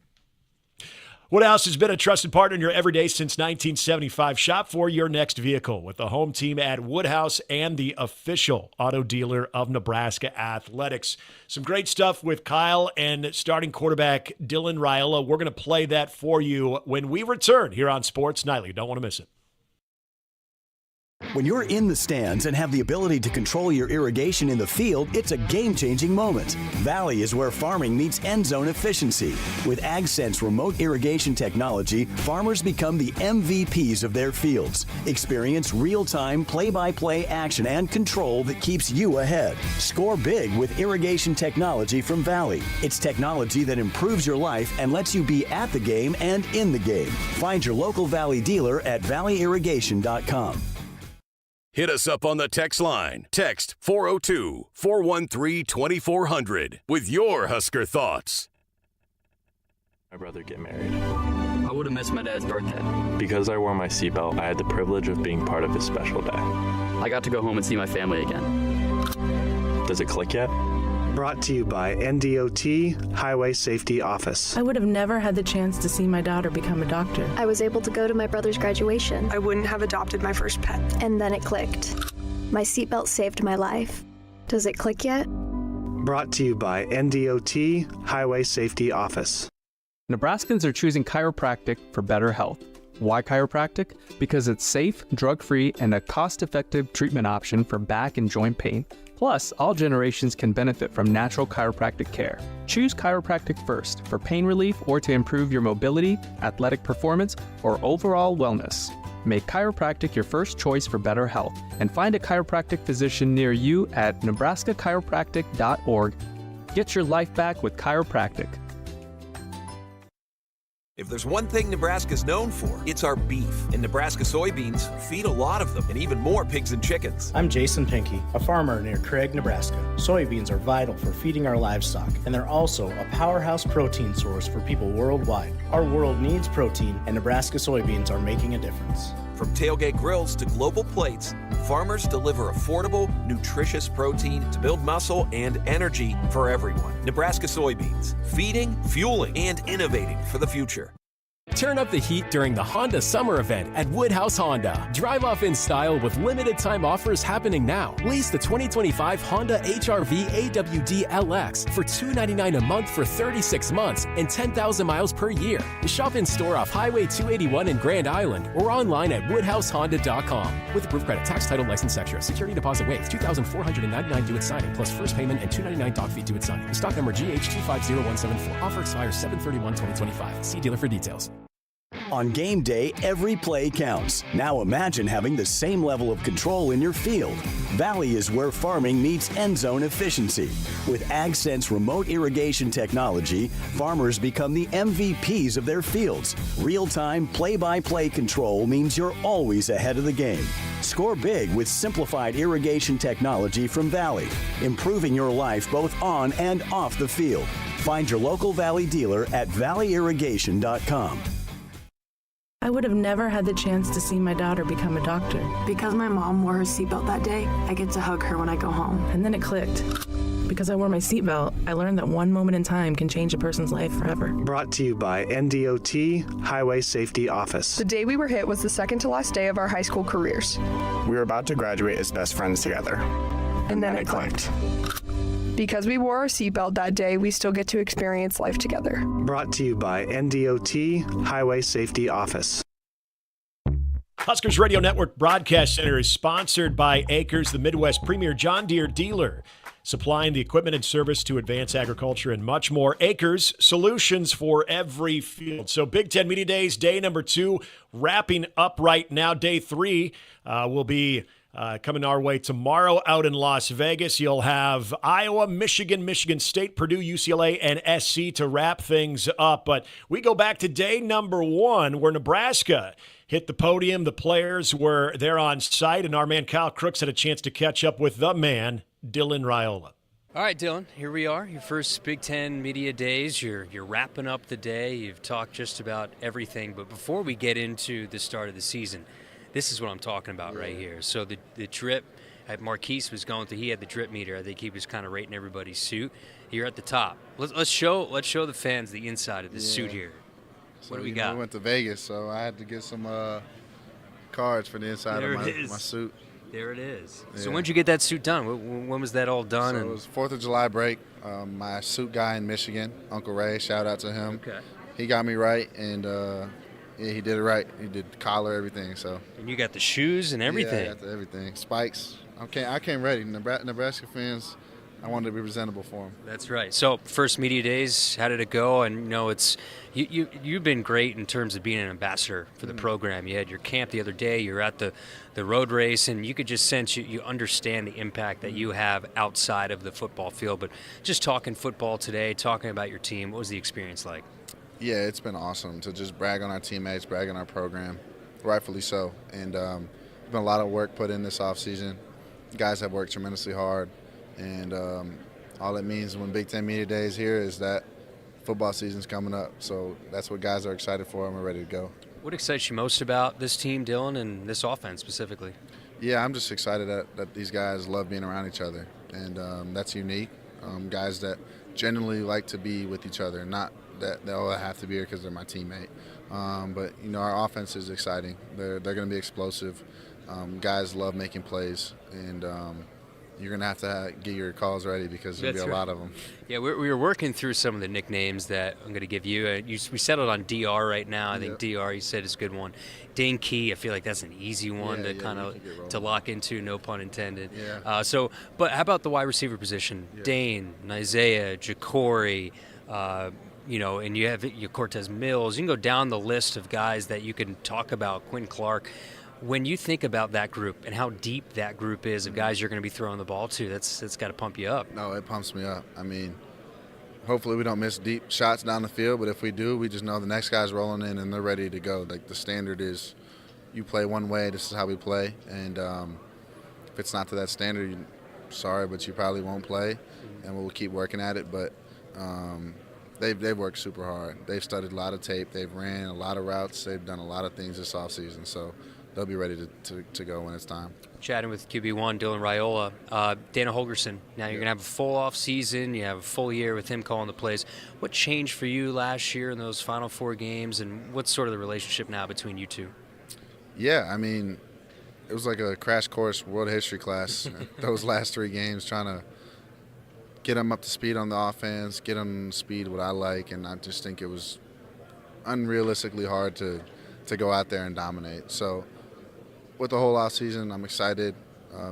Woodhouse has been a trusted partner in your everyday since 1975. Shop for your next vehicle with the home team at Woodhouse and the official auto dealer of Nebraska Athletics. Some great stuff with Kyle and starting quarterback Dylan Raiola. We're going to play that for you when we return here on Sports Nightly. Don't want to miss it. When you're in the stands and have the ability to control your irrigation in the field, it's a game-changing moment. Valley is where farming meets end zone efficiency. With AgSense remote irrigation technology, farmers become the MVPs of their fields. Experience real-time, play-by-play action and control that keeps you ahead. Score big with irrigation technology from Valley. It's technology that improves your life and lets you be at the game and in the game. Find your local Valley dealer at valleyirrigation.com. Hit us up on the text line. Text 402-413-2400 with your Husker thoughts. My brother get married. I would have missed my dad's birthday. Because I wore my seatbelt, I had the privilege of being part of his special day. I got to go home and see my family again. Does it click yet? Brought to you by NDOT Highway Safety Office. I would have never had the chance to see my daughter become a doctor. I was able to go to my brother's graduation. I wouldn't have adopted my first pet. And then it clicked. My seatbelt saved my life. Does it click yet? Brought to you by NDOT Highway Safety Office. Nebraskans are choosing chiropractic for better health. Why chiropractic? Because it's safe, drug-free, and a cost-effective treatment option for back and joint pain. Plus, all generations can benefit from natural chiropractic care. Choose chiropractic first for pain relief or to improve your mobility, athletic performance, or overall wellness. Make chiropractic your first choice for better health and find a chiropractic physician near you at nebraskachiropractic.org. Get your life back with chiropractic. If there's one thing Nebraska's known for, it's our beef. And Nebraska soybeans feed a lot of them, and even more pigs and chickens. I'm Jason Pinky, a farmer near Craig, Nebraska. Soybeans are vital for feeding our livestock, and they're also a powerhouse protein source for people worldwide. Our world needs protein, and Nebraska soybeans are making a difference. From tailgate grills to global plates, farmers deliver affordable, nutritious protein to build muscle and energy for everyone. Nebraska soybeans, feeding, fueling, and innovating for the future. Turn up the heat during the Honda Summer Event at Woodhouse Honda. Drive off in style with limited time offers happening now. Lease the 2025 Honda HR-V AWD LX for $299 a month for 36 months and 10,000 miles per year. Shop in store off Highway 281 in Grand Island or online at woodhousehonda.com. With approved credit, tax, title, license extra. Security deposit waived. $2,499 due at signing plus first payment and $299 doc fee due at signing. Stock number GH250174. Offer expires 7/31/2025. See dealer for details. On game day, every play counts. Now imagine having the same level of control in your field. Valley is where farming meets end zone efficiency. With AgSense remote irrigation technology, farmers become the MVPs of their fields. Real-time, play-by-play control means you're always ahead of the game. Score big with simplified irrigation technology from Valley, improving your life both on and off the field. Find your local Valley dealer at valleyirrigation.com. I would have never had the chance to see my daughter become a doctor. Because my mom wore her seatbelt that day, I get to hug her when I go home. And then it clicked. Because I wore my seatbelt, I learned that one moment in time can change a person's life forever. Brought to you by NDOT Highway Safety Office. The day we were hit was the second to last day of our high school careers. We were about to graduate as best friends together. And then it clicked. Because we wore our seatbelt that day, we still get to experience life together. Brought to you by NDOT Highway Safety Office. Huskers Radio Network Broadcast Center is sponsored by Akrs, the Midwest premier John Deere dealer, supplying the equipment and service to advance agriculture and much more. Akrs, solutions for every field. So Big Ten Media Days, day number 2, wrapping up right now. Day 3 will be coming our way tomorrow out in Las Vegas. You'll have Iowa, Michigan, Michigan State, Purdue, UCLA, and SC to wrap things up. But we go back to day number 1 where Nebraska hit the podium. The players were there on site, and our man Kyle Crooks had a chance to catch up with the man, Dylan Raiola. All right, Dylan, here we are, your first Big Ten Media Days. You're wrapping up the day. You've talked just about everything. But before we get into the start of the season, this is what I'm talking about right here. So the drip, Marquise was going through, he had the drip meter. I think he was kind of rating everybody's suit. You're at the top. Let's show the fans the inside of this suit here. So, what do we got? We went to Vegas, so I had to get some cards for the inside of my suit. There it is. Yeah. So when did you get that suit done? When was that all done? So it was 4th of July break. My suit guy in Michigan, Uncle Ray, shout out to him. Okay. He got me right, and yeah, he did it right. He did the collar, everything. So. And you got the shoes and everything. Yeah, I got everything. Spikes. I came ready. Nebraska fans, I wanted to be presentable for them. That's right. So first media days, how did it go? And you've been great in terms of being an ambassador for the program. You had your camp the other day. You're at the road race, and you could just sense you understand the impact that you have outside of the football field. But just talking football today, talking about your team, what was the experience like? Yeah, it's been awesome to just brag on our teammates, brag on our program, rightfully so. And there's been a lot of work put in this offseason. Guys have worked tremendously hard, and all it means when Big Ten Media Day is here is that football season's coming up. So that's what guys are excited for, and we're ready to go. What excites you most about this team, Dylan, and this offense specifically? Yeah, I'm just excited that these guys love being around each other, and that's unique. Guys that genuinely like to be with each other, not that they'll have to be here because they're my teammate. But, our offense is exciting. They're going to be explosive. Guys love making plays, and you're going to have get your calls ready because there'll be a lot of them. Yeah, we were working through some of the nicknames that I'm going to give you. We settled on DR right now. I think DR, you said, is a good one. Dane Key, I feel like that's an easy one to kind of to lock into, no pun intended. Yeah. But how about the wide receiver position? Yeah. Dane, Isaiah, Ja'Cory, and you have your Cortez Mills. You can go down the list of guys that you can talk about, Quinn Clark. When you think about that group and how deep that group is of guys you're going to be throwing the ball to, that's got to pump you up. No, it pumps me up. I mean, hopefully we don't miss deep shots down the field, but if we do, we just know the next guy's rolling in and they're ready to go. Like, the standard is you play one way, this is how we play. And if it's not to that standard, sorry, but you probably won't play, and we'll keep working at it. But they've worked super hard. They've studied a lot of tape. They've ran a lot of routes. They've done a lot of things this offseason. So they'll be ready to go when it's time. Chatting with QB1, Dylan Raiola. Dana Holgorsen, now you're going to have a full off season. You have a full year with him calling the plays. What changed for you last year in those final 4 games, and what's sort of the relationship now between you two? Yeah, I mean, it was like a crash course world history class those last 3 games, trying to get them up to speed on the offense, get them speed what I like, and I just think it was unrealistically hard to go out there and dominate. So with the whole offseason, I'm excited.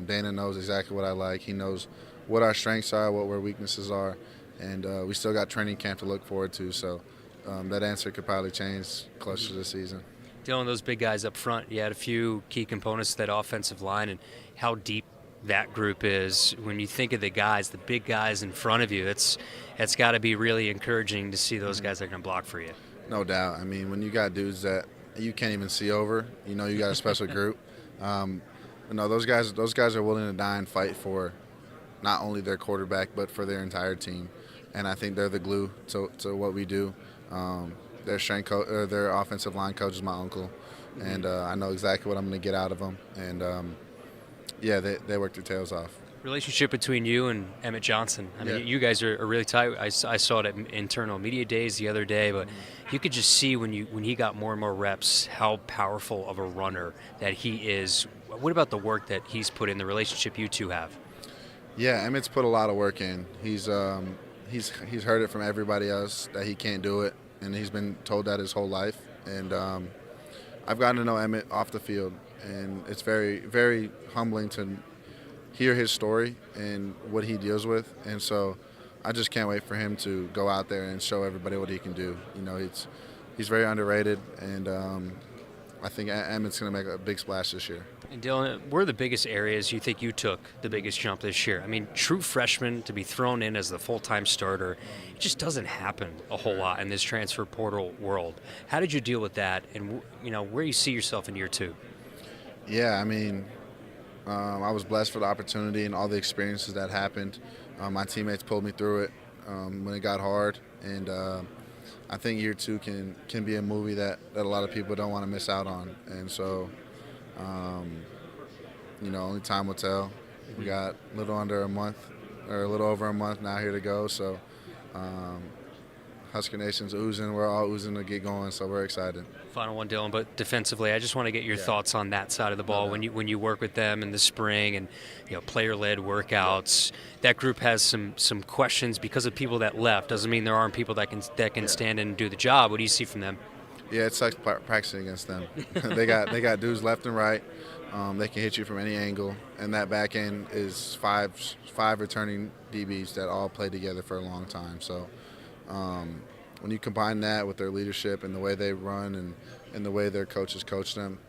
Dana knows exactly what I like. He knows what our strengths are, what our weaknesses are, and we still got training camp to look forward to. So that answer could probably change closer to the season. Dylan, those big guys up front, you had a few key components to that offensive line and how deep that group is. When you think of the guys, the big guys in front of you, it's got to be really encouraging to see those guys that are going to block for you. No doubt. I mean, when you got dudes that you can't even see over, you got a special group. Those guys are willing to die and fight for not only their quarterback but for their entire team, and I think they're the glue to what we do. Their offensive line coach is my uncle, and I know exactly what I'm going to get out of them. And they work their tails off. Relationship between you and Emmett Johnson. I mean, you guys are really tight. I saw it at internal media days the other day, but you could just see when he got more and more reps how powerful of a runner that he is. What about the work that he's put in, the relationship you two have? Yeah, Emmett's put a lot of work in. He's heard it from everybody else that he can't do it, and he's been told that his whole life. And I've gotten to know Emmett off the field, and it's very, very humbling to hear his story and what he deals with. And so I just can't wait for him to go out there and show everybody what he can do. He's very underrated, and I think Emmett's going to make a big splash this year. And Dylan, where are the biggest areas you think you took the biggest jump this year? I mean, true freshman to be thrown in as the full-time starter, it just doesn't happen a whole lot in this transfer portal world. How did you deal with that, and where do you see yourself in year two? Yeah, I mean, I was blessed for the opportunity and all the experiences that happened. My teammates pulled me through it when it got hard, and I think year two can be a movie that a lot of people don't want to miss out on. And so, only time will tell. We got a little under a month, or a little over a month now here to go. So, Husker Nation's oozing. We're all oozing to get going, so we're excited. Final one, Dylan, but defensively, I just want to get your thoughts on that side of the ball. When you work with them in the spring and player-led workouts, that group has some questions because of people that left. Doesn't mean there aren't people that can stand in and do the job. What do you see from them? Yeah, it sucks practicing against them. they got dudes left and right. They can hit you from any angle, and that back end is five returning DBs that all played together for a long time. So. When you combine that with their leadership and the way they run and the way their coaches coach them,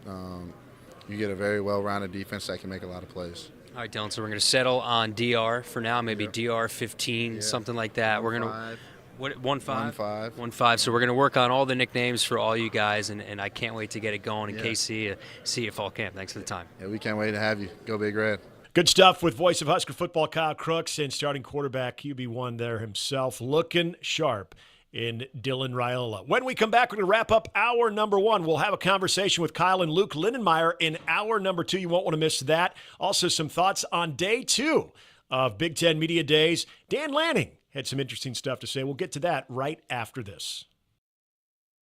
you get a very well-rounded defense that can make a lot of plays. All right, Dylan, so we're going to settle on DR for now, maybe DR 15, something like that. We're going to – 1-5? 1-5. So we're going to work on all the nicknames for all you guys, and I can't wait to get it going in KC. See you at fall camp. Thanks for the time. Yeah, we can't wait to have you. Go Big Red. Good stuff with voice of Husker football Kyle Crooks and starting quarterback QB1 there himself, looking sharp in Dylan Raiola. When we come back, we're going to wrap up hour number one. We'll have a conversation with Kyle and Luke Lindenmeyer in hour number two. You won't want to miss that. Also, some thoughts on day two of Big Ten Media Days. Dan Lanning had some interesting stuff to say. We'll get to that right after this.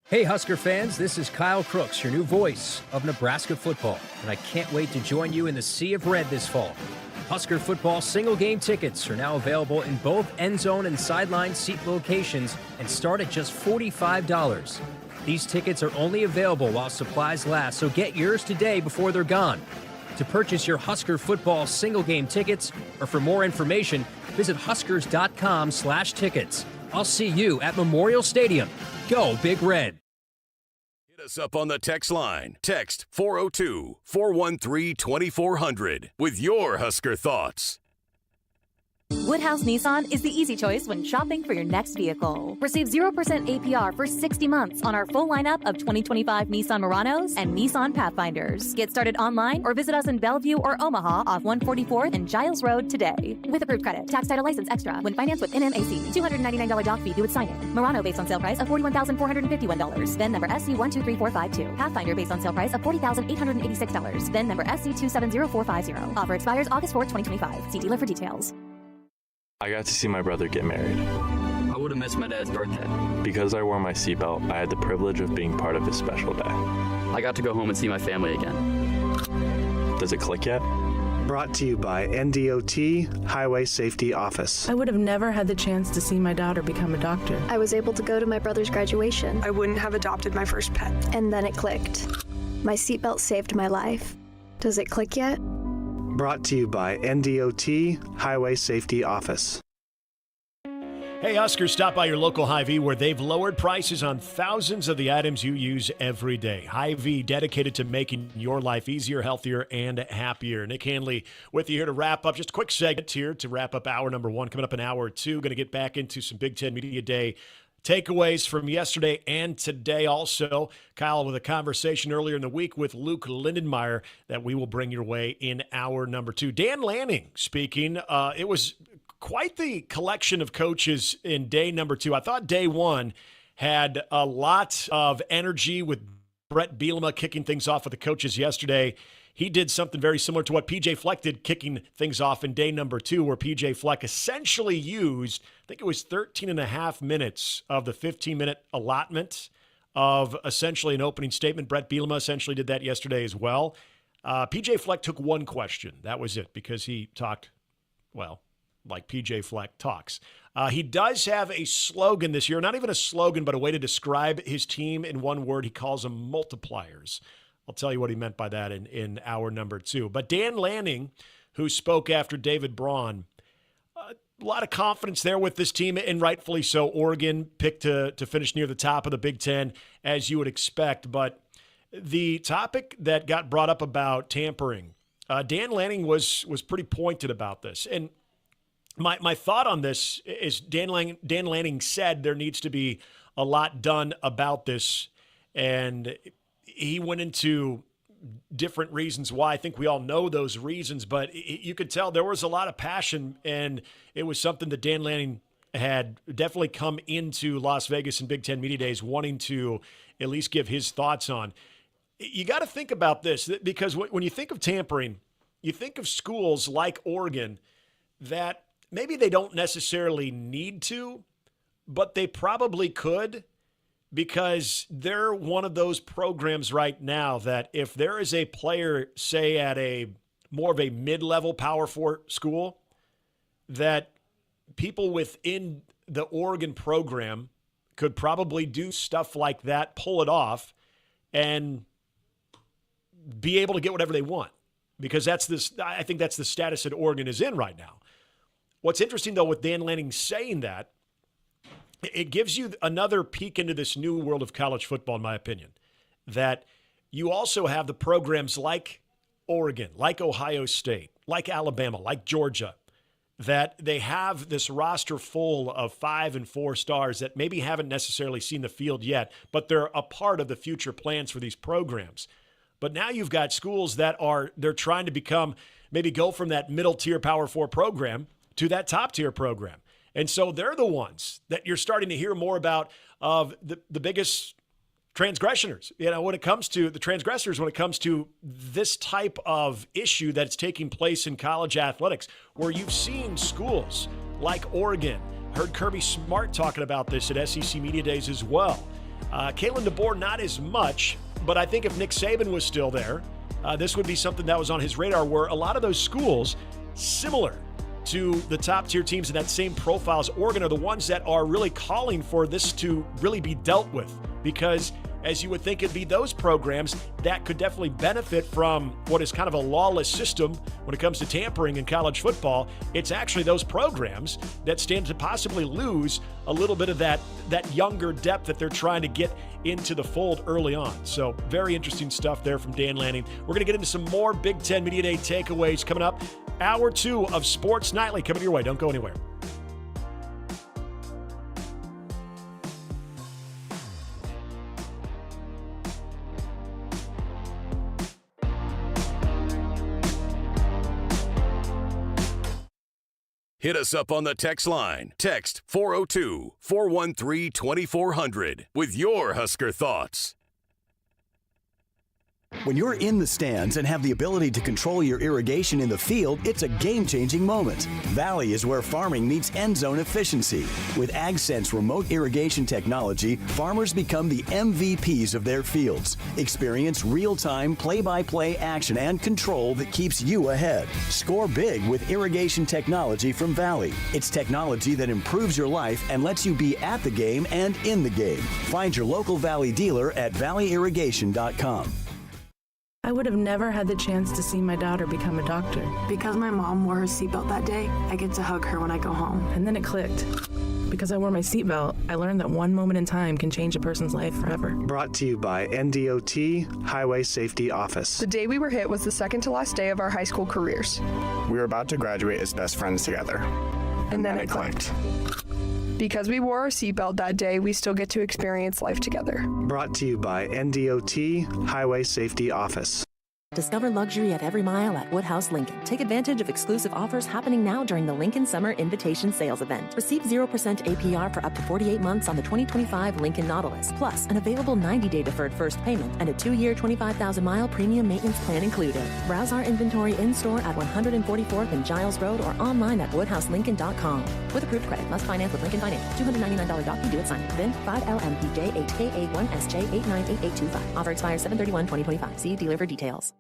Hey, Husker fans, this is Kyle Crooks, your new voice of Nebraska football, and I can't wait to join you in the Sea of Red this fall. Husker football single-game tickets are now available in both end zone and sideline seat locations and start at just $45. These tickets are only available while supplies last, so get yours today before they're gone. To purchase your Husker football single-game tickets or for more information, visit huskers.com/tickets. I'll see you at Memorial Stadium. Go Big Red. Hit us up on the text line. Text 402-413-2400 with your Husker thoughts. Woodhouse Nissan is the easy choice when shopping for your next vehicle. Receive 0% APR for 60 months on our full lineup of 2025 Nissan Muranos and Nissan Pathfinders. Get started online or visit us in Bellevue or Omaha off 144th and Giles Road today. With approved credit, tax title license extra when financed with NMAC. $299 doc fee due with signing. Murano based on sale price of $41,451. Then number SC123452. Pathfinder based on sale price of $40,886. Then number SC270450. Offer expires August 4, 2025. See dealer for details. I got to see my brother get married. I would have missed my dad's birthday. Because I wore my seatbelt, I had the privilege of being part of his special day. I got to go home and see my family again. Does it click yet? Brought to you by NDOT Highway Safety Office. I would have never had the chance to see my daughter become a doctor. I was able to go to my brother's graduation. I wouldn't have adopted my first pet. And then it clicked. My seatbelt saved my life. Does it click yet? Brought to you by NDOT Highway Safety Office. Hey, Huskers, stop by your local Hy-Vee where they've lowered prices on thousands of the items you use every day. Hy-Vee, dedicated to making your life easier, healthier, and happier. Nick Handley with you here to wrap up. Just a quick segment here to wrap up hour number one. Coming up in hour two, going to get back into some Big Ten Media Day takeaways from yesterday and today also. Kyle with a conversation earlier in the week with Luke Lindenmeyer that we will bring your way in hour number two. Dan Lanning speaking. It was quite the collection of coaches in day number two. I thought day one had a lot of energy with Brett Bielema kicking things off with the coaches yesterday. He did something very similar to what P.J. Fleck did, kicking things off in day number two, where P.J. Fleck essentially used, I think it was 13 and a half minutes of the 15-minute allotment of essentially an opening statement. Brett Bielema essentially did that yesterday as well. P.J. Fleck took one question. That was it, because he talked, well, like P.J. Fleck talks. He does have a slogan this year, not even a slogan, but a way to describe his team in one word. He calls them multipliers. I'll tell you what he meant by that in hour number two. But Dan Lanning, who spoke after David Braun, a lot of confidence there with this team, and rightfully so. Oregon picked to finish near the top of the Big Ten, as you would expect. But the topic that got brought up about tampering, Dan Lanning was pretty pointed about this. And my thought on this is Dan Lanning said there needs to be a lot done about this, and he went into different reasons why. I think we all know those reasons, but you could tell there was a lot of passion, and it was something that Dan Lanning had definitely come into Las Vegas and Big Ten Media Days wanting to at least give his thoughts on. You got to think about this, because when you think of tampering, you think of schools like Oregon that maybe they don't necessarily need to, but they probably could, because they're one of those programs right now that if there is a player, say, at a more of a mid-level Power 4 school, that people within the Oregon program could probably do stuff like that, pull it off, and be able to get whatever they want, because I think that's the status that Oregon is in right now. What's interesting, though, with Dan Lanning saying that, it gives you another peek into this new world of college football, in my opinion, that you also have the programs like Oregon, like Ohio State, like Alabama, like Georgia, that they have this roster full of 5 and 4 stars that maybe haven't necessarily seen the field yet, but they're a part of the future plans for these programs. But now you've got schools that they're trying to maybe go from that middle-tier Power 4 program to that top-tier program. And so they're the ones that you're starting to hear more about, of the biggest transgressors, when it comes to the transgressors, when it comes to this type of issue that's taking place in college athletics, where you've seen schools like Oregon, heard Kirby Smart talking about this at SEC Media Days as well. Kalen DeBoer, not as much, but I think if Nick Saban was still there, this would be something that was on his radar, where a lot of those schools, similar to the top-tier teams in that same profile as Oregon, are the ones that are really calling for this to really be dealt with, because as you would think, it'd be those programs that could definitely benefit from what is kind of a lawless system when it comes to tampering in college football. It's actually those programs that stand to possibly lose a little bit of that younger depth that they're trying to get into the fold early on. So very interesting stuff there from Dan Lanning. We're going to get into some more Big Ten Media Day takeaways coming up. Hour 2 of Sports Nightly coming your way. Don't go anywhere. Hit us up on the text line. Text 402-413-2400 with your Husker thoughts. When you're in the stands and have the ability to control your irrigation in the field, it's a game-changing moment. Valley is where farming meets end zone efficiency. With AgSense remote irrigation technology, farmers become the MVPs of their fields. Experience real-time, play-by-play action and control that keeps you ahead. Score big with irrigation technology from Valley. It's technology that improves your life and lets you be at the game and in the game. Find your local Valley dealer at valleyirrigation.com. I would have never had the chance to see my daughter become a doctor. Because my mom wore her seatbelt that day, I get to hug her when I go home. And then it clicked. Because I wore my seatbelt, I learned that one moment in time can change a person's life forever. Brought to you by NDOT Highway Safety Office. The day we were hit was the second to last day of our high school careers. We were about to graduate as best friends together. And then it clicked. Because we wore our seatbelt that day, we still get to experience life together. Brought to you by NDOT Highway Safety Office. Discover luxury at every mile at Woodhouse Lincoln. Take advantage of exclusive offers happening now during the Lincoln Summer Invitation Sales Event. Receive 0% APR for up to 48 months on the 2025 Lincoln Nautilus, plus an available 90-day deferred first payment and a 2-year 25,000-mile premium maintenance plan included. Browse our inventory in-store at 144th and Giles Road or online at woodhouselincoln.com. With approved credit, must finance with Lincoln Finance. $299 doc fee due at signing. VIN 5LMPJ8KA1SJ898825. Offer expires 7/31/2025. See dealer for details.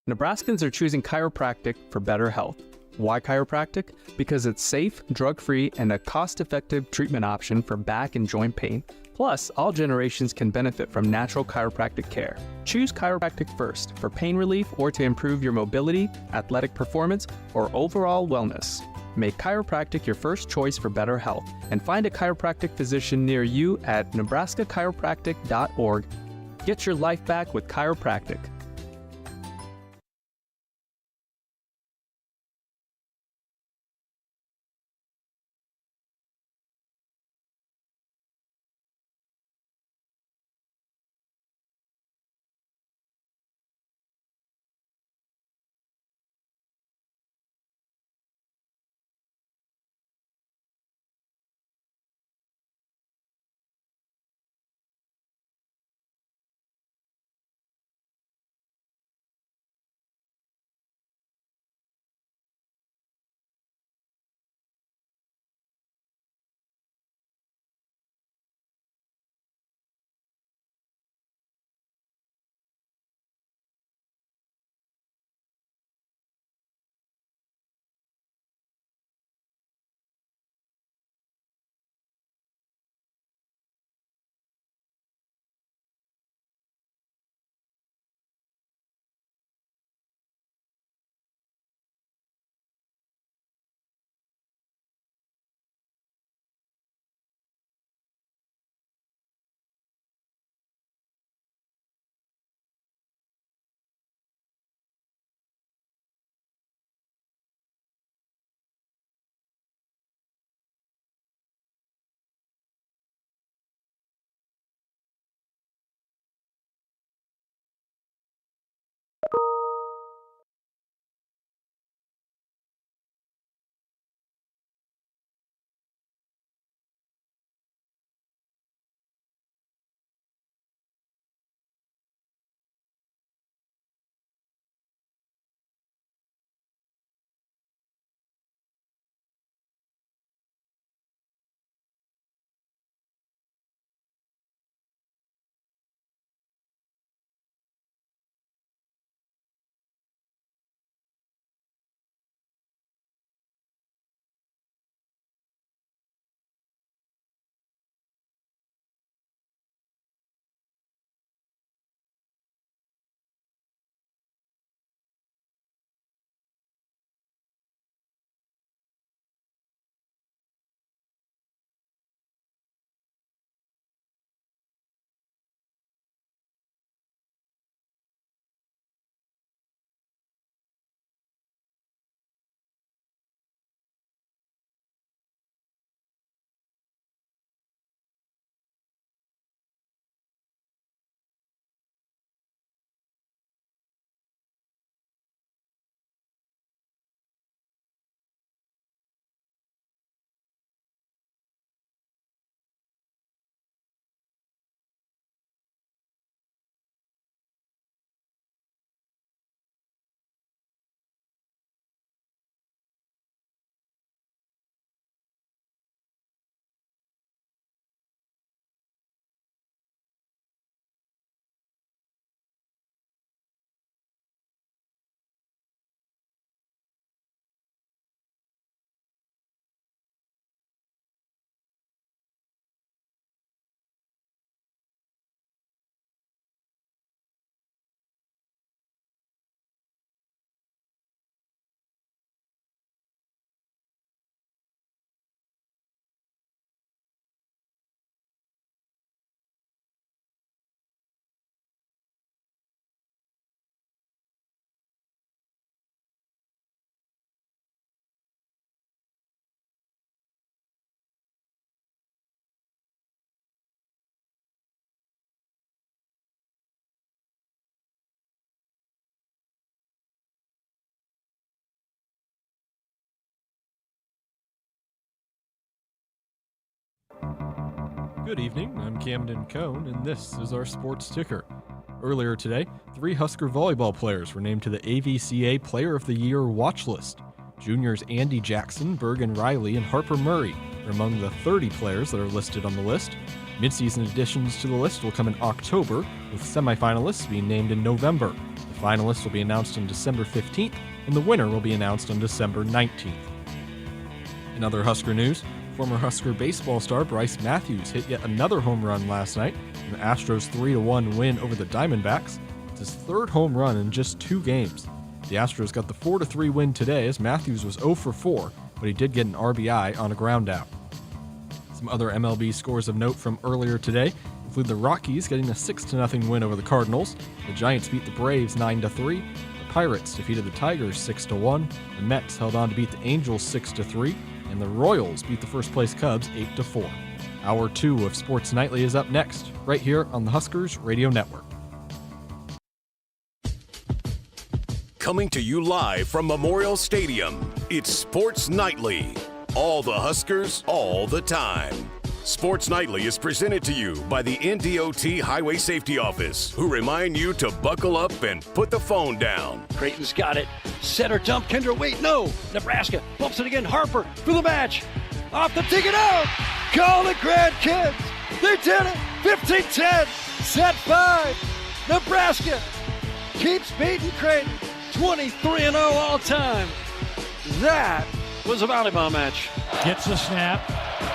Nebraskans are choosing chiropractic for better health. Why chiropractic? Because it's safe, drug-free, and a cost-effective treatment option for back and joint pain. Plus, all generations can benefit from natural chiropractic care. Choose chiropractic first for pain relief or to improve your mobility, athletic performance, or overall wellness. Make chiropractic your first choice for better health and find a chiropractic physician near you at nebraskachiropractic.org. Get your life back with chiropractic. Good evening, I'm Camden Cohn, and this is our sports ticker. Earlier today, 3 Husker volleyball players were named to the AVCA Player of the Year watch list. Juniors Andy Jackson, Bergen Riley, and Harper Murray are among the 30 players that are listed on the list. Mid-season additions to the list will come in October, with semifinalists being named in November. The finalists will be announced on December 15th, and the winner will be announced on December 19th. In other Husker news, former Husker baseball star Bryce Matthews hit yet another home run last night in the Astros' 3-1 win over the Diamondbacks. It's his 3rd home run in just 2 games. The Astros got the 4-3 win today as Matthews was 0 for 4, but he did get an RBI on a ground out. Some other MLB scores of note from earlier today include the Rockies getting a 6-0 win over the Cardinals, the Giants beat the Braves 9-3, the Pirates defeated the Tigers 6-1, the Mets held on to beat the Angels 6-3, and the Royals beat the first-place Cubs 8-4. Hour 2 of Sports Nightly is up next, right here on the Huskers Radio Network. Coming to you live from Memorial Stadium, it's Sports Nightly. All the Huskers, all the time. Sports Nightly is presented to you by the NDOT Highway Safety Office, who remind you to buckle up and put the phone down. Creighton's got it. Center dump. Kendra, wait, no. Nebraska bumps it again. Harper for the match. Off the ticket out. Call the grandkids. They did it. 15-10. Set 5. Nebraska keeps beating Creighton. 23-0 all time. That was a volleyball match. Gets the snap.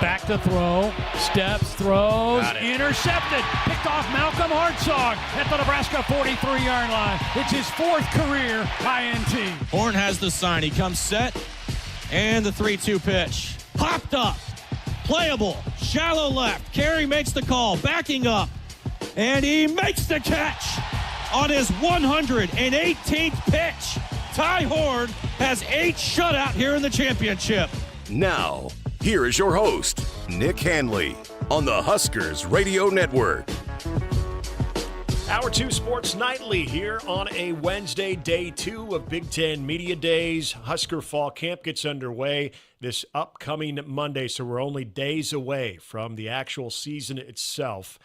Back to throw, steps, throws, intercepted, picked off Malcolm Hartzog at the Nebraska 43-yard line. It's his 4th career INT. Horn has the sign. He comes set, and the 3-2 pitch. Popped up, playable, shallow left. Carey makes the call, backing up, and he makes the catch on his 118th pitch. Ty Horn has 8 shutout here in the championship. Now, here is your host, Nick Handley, on the Huskers Radio Network. Hour 2 Sports Nightly here on a Wednesday, day 2 of Big Ten Media Days. Husker Fall Camp gets underway this upcoming Monday, so we're only days away from the actual season itself.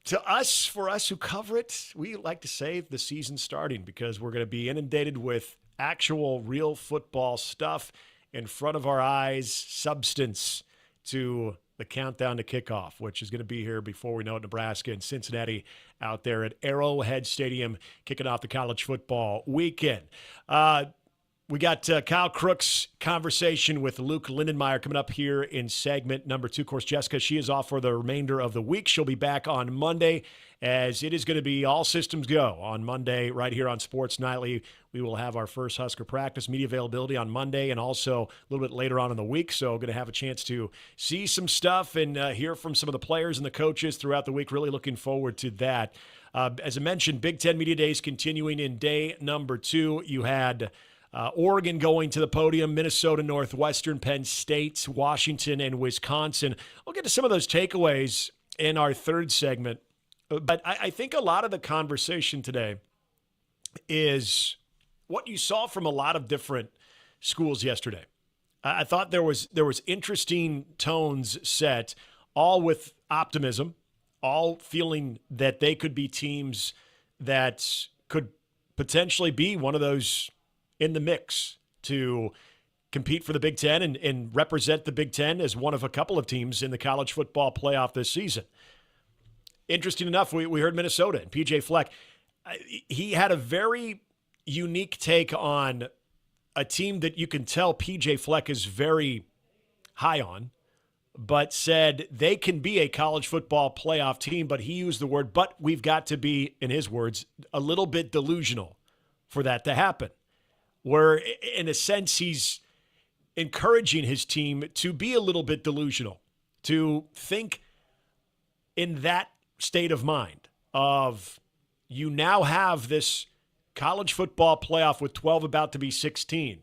For us who cover it, we like to say the season's starting because we're going to be inundated with actual real football stuff in front of our eyes, substance to the countdown to kickoff, which is going to be here before we know it. Nebraska and Cincinnati out there at Arrowhead Stadium kicking off the college football weekend. We got Kyle Crooks' conversation with Luke Lindenmeyer coming up here in segment number 2. Of course, Jessica, she is off for the remainder of the week. She'll be back on Monday, as it is going to be all systems go on Monday right here on Sports Nightly. We will have our first Husker practice media availability on Monday and also a little bit later on in the week. So going to have a chance to see some stuff and hear from some of the players and the coaches throughout the week. Really looking forward to that. As I mentioned, Big Ten Media Days continuing in day number 2. You had Oregon going to the podium, Minnesota, Northwestern, Penn State, Washington, and Wisconsin. We'll get to some of those takeaways in our third segment. But I think a lot of the conversation today is what you saw from a lot of different schools yesterday. I thought there was interesting tones set, all with optimism, all feeling that they could be teams that could potentially be one of those in the mix to compete for the Big Ten and represent the Big Ten as one of a couple of teams in the college football playoff this season. Interesting enough, we heard Minnesota and P.J. Fleck. He had a very unique take on a team that you can tell P.J. Fleck is very high on, but said they can be a college football playoff team, but he used the word, but we've got to be, in his words, a little bit delusional for that to happen. Where, in a sense, he's encouraging his team to be a little bit delusional, to think in that state of mind of you now have this college football playoff with 12 about to be 16,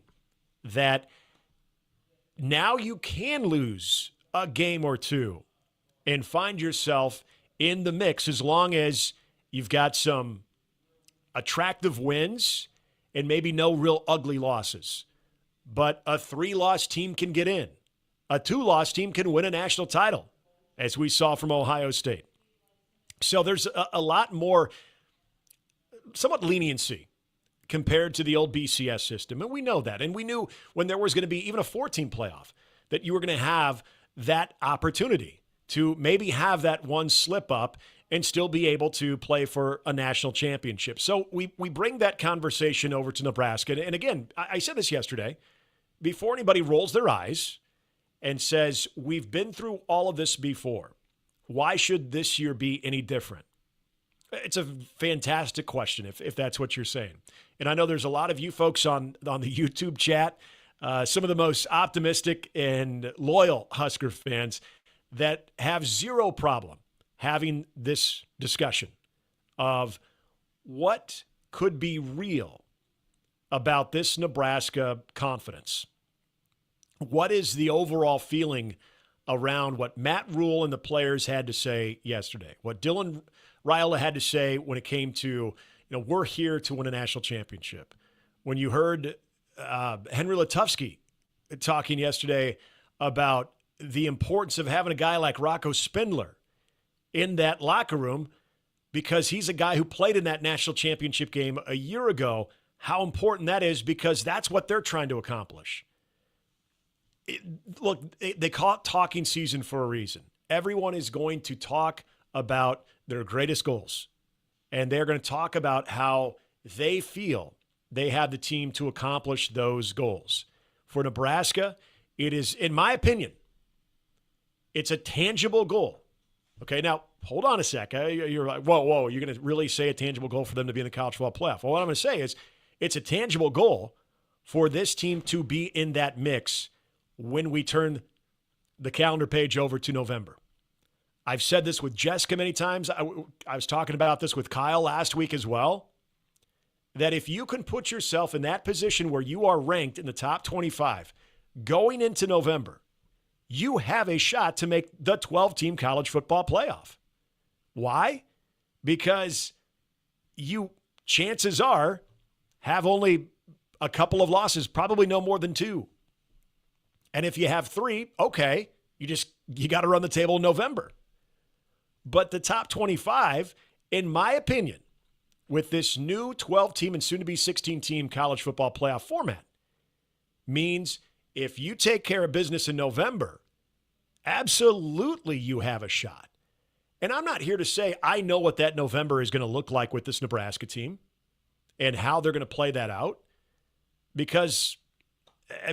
that now you can lose a game or two and find yourself in the mix as long as you've got some attractive wins and maybe no real ugly losses. But a 3-loss team can get in. A 2-loss team can win a national title. as we saw from Ohio State. So there's a lot more, somewhat leniency compared to the old BCS system. And we know that. And we knew when there was going to be even a 14 playoff that you were going to have that opportunity to maybe have that one slip up and still be able to play for a national championship. So we bring that conversation over to Nebraska. And again, I said this yesterday, before anybody rolls their eyes and says, we've been through all of this before, why should this year be any different? It's a fantastic question if that's what you're saying. And I know there's a lot of you folks on the YouTube chat, some of the most optimistic and loyal Husker fans that have zero problem having this discussion of what could be real about this Nebraska confidence. What is the overall feeling around what Matt Rule and the players had to say yesterday? What Dylan Raiola had to say when it came to, we're here to win a national championship. When you heard Henry Letufsky talking yesterday about the importance of having a guy like Rocco Spindler in that locker room because he's a guy who played in that national championship game a year ago, how important that is because that's what they're trying to accomplish. Look, they call it talking season for a reason. Everyone is going to talk about their greatest goals, and they're going to talk about how they feel they have the team to accomplish those goals. For Nebraska, it is, in my opinion, it's a tangible goal. Okay, now, hold on a sec. You're like, whoa, you're going to really say a tangible goal for them to be in the college football playoff? Well, what I'm going to say is it's a tangible goal for this team to be in that mix when we turn the calendar page over to November. I've said this with Jessica many times. I was talking about this with Kyle last week as well, that if you can put yourself in that position where you are ranked in the top 25 going into November, you have a shot to make the 12-team college football playoff. Why? Because you, chances are, have only a couple of losses, probably no more than 2. And if you have 3, okay, you got to run the table in November. But the top 25, in my opinion, with this new 12-team and soon-to-be 16-team college football playoff format, means if you take care of business in November, absolutely you have a shot. And I'm not here to say I know what that November is going to look like with this Nebraska team and how they're going to play that out, because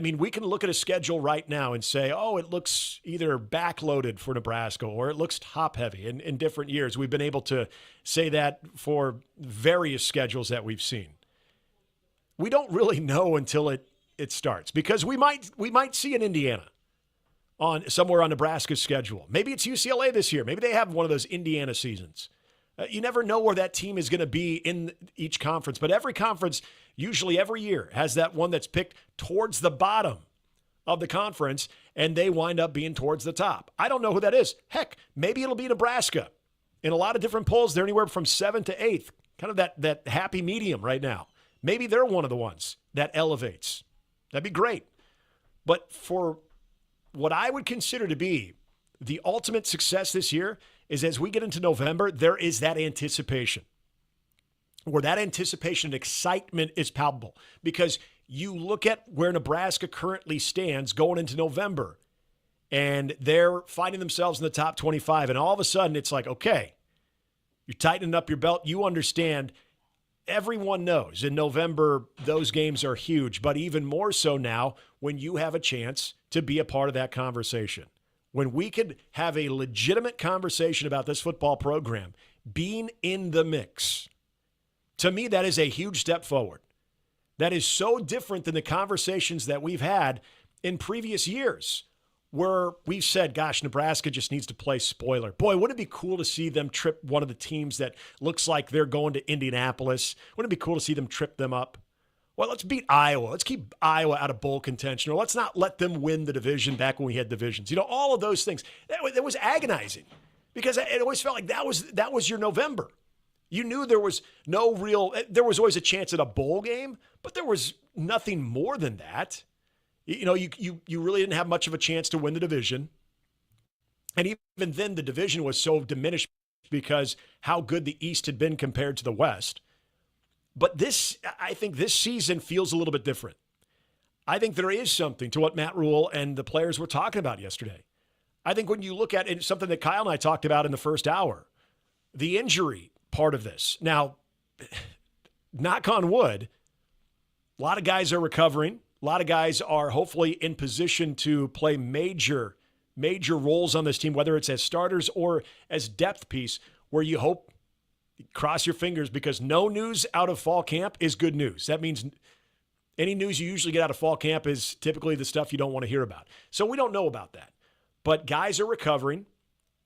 we can look at a schedule right now and say, oh, it looks either backloaded for Nebraska or it looks top-heavy. In different years, we've been able to say that for various schedules that we've seen. We don't really know until it starts, because we might see an Indiana somewhere on Nebraska's schedule. Maybe it's UCLA this year. Maybe they have one of those Indiana seasons. You never know where that team is going to be in each conference, but every conference, usually every year, has that one that's picked towards the bottom of the conference, and they wind up being towards the top. I don't know who that is. Heck, maybe it'll be Nebraska. In a lot of different polls, they're anywhere from 7th to 8th, kind of that happy medium right now. Maybe they're one of the ones that elevates. That'd be great. But for what I would consider to be the ultimate success this year is as we get into November, there is that anticipation, where that anticipation and excitement is palpable, because you look at where Nebraska currently stands going into November, and they're finding themselves in the top 25, and all of a sudden it's like, okay, you're tightening up your belt. You understand, everyone knows in November those games are huge, but even more so now when you have a chance to be a part of that conversation. When we could have a legitimate conversation about this football program being in the mix, to me, that is a huge step forward. That is so different than the conversations that we've had in previous years, where we've said, gosh, Nebraska just needs to play spoiler. Boy, wouldn't it be cool to see them trip one of the teams that looks like they're going to Indianapolis? Wouldn't it be cool to see them trip them up? Well, let's beat Iowa. Let's keep Iowa out of bowl contention, or let's not let them win the division back when we had divisions. All of those things. That was agonizing, because it always felt like that was your November. You knew there was there was always a chance at a bowl game, but there was nothing more than that. You really didn't have much of a chance to win the division. And even then, the division was so diminished because how good the East had been compared to the West. But I think this season feels a little bit different. I think there is something to what Matt Rule and the players were talking about yesterday. I think when you look at it, something that Kyle and I talked about in the first hour, the injury part of this. Now, knock on wood, a lot of guys are recovering. A lot of guys are hopefully in position to play major roles on this team, whether it's as starters or as depth piece, where you hope, cross your fingers, because no news out of fall camp is good news. That means any news you usually get out of fall camp is typically the stuff you don't want to hear about. So we don't know about that. But guys are recovering.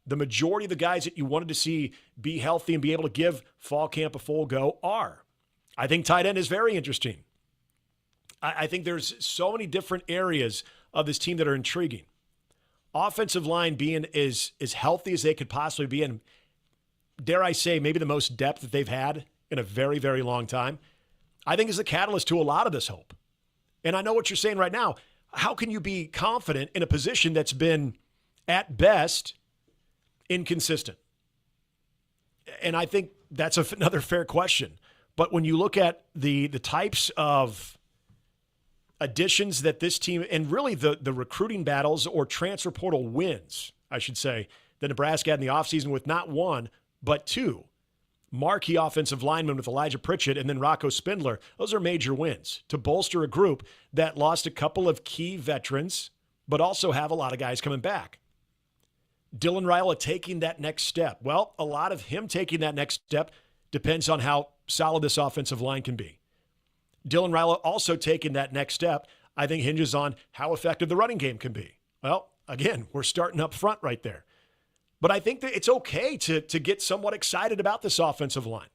The majority of the guys that you wanted to see be healthy and be able to give fall camp a full go are. I think tight end is very interesting. I think there's so many different areas of this team that are intriguing. Offensive line being as healthy as they could possibly be, and dare I say, maybe the most depth that they've had in a very, very long time, I think is the catalyst to a lot of this hope. And I know what you're saying right now. How can you be confident in a position that's been, at best, inconsistent? And I think that's another fair question. But when you look at the types of additions that this team, and really the recruiting battles or transfer portal wins, I should say, that Nebraska had in the offseason with not one, but two marquee offensive linemen with Elijah Pritchett and then Rocco Spindler. Those are major wins to bolster a group that lost a couple of key veterans, but also have a lot of guys coming back. Dylan Raiola taking that next step. Well, a lot of him taking that next step depends on how solid this offensive line can be. Dylan Raiola also taking that next step, I think, hinges on how effective the running game can be. Well, again, we're starting up front right there. But I think that it's okay to get somewhat excited about this offensive line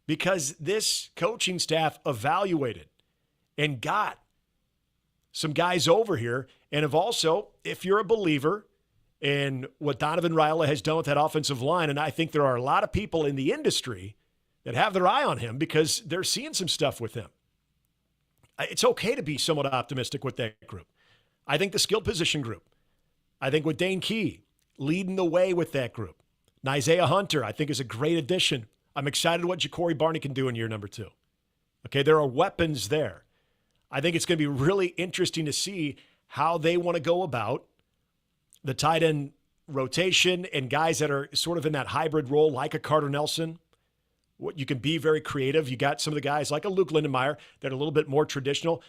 because this coaching staff evaluated and got some guys over here and have also, if you're a believer in what Donovan Raiola has done with that offensive line, and I think there are a lot of people in the industry that have their eye on him because they're seeing some stuff with him. It's okay to be somewhat optimistic with that group. I think the skilled position group, I think with Dane Key leading the way with that group. Isaiah Hunter, I think, is a great addition. I'm excited what Ja'Cory Barney can do in year number 2. Okay, there are weapons there. I think it's going to be really interesting to see how they want to go about the tight end rotation and guys that are sort of in that hybrid role like a Carter Nelson. What you can be very creative. You got some of the guys like a Luke Lindenmeyer that are a little bit more traditional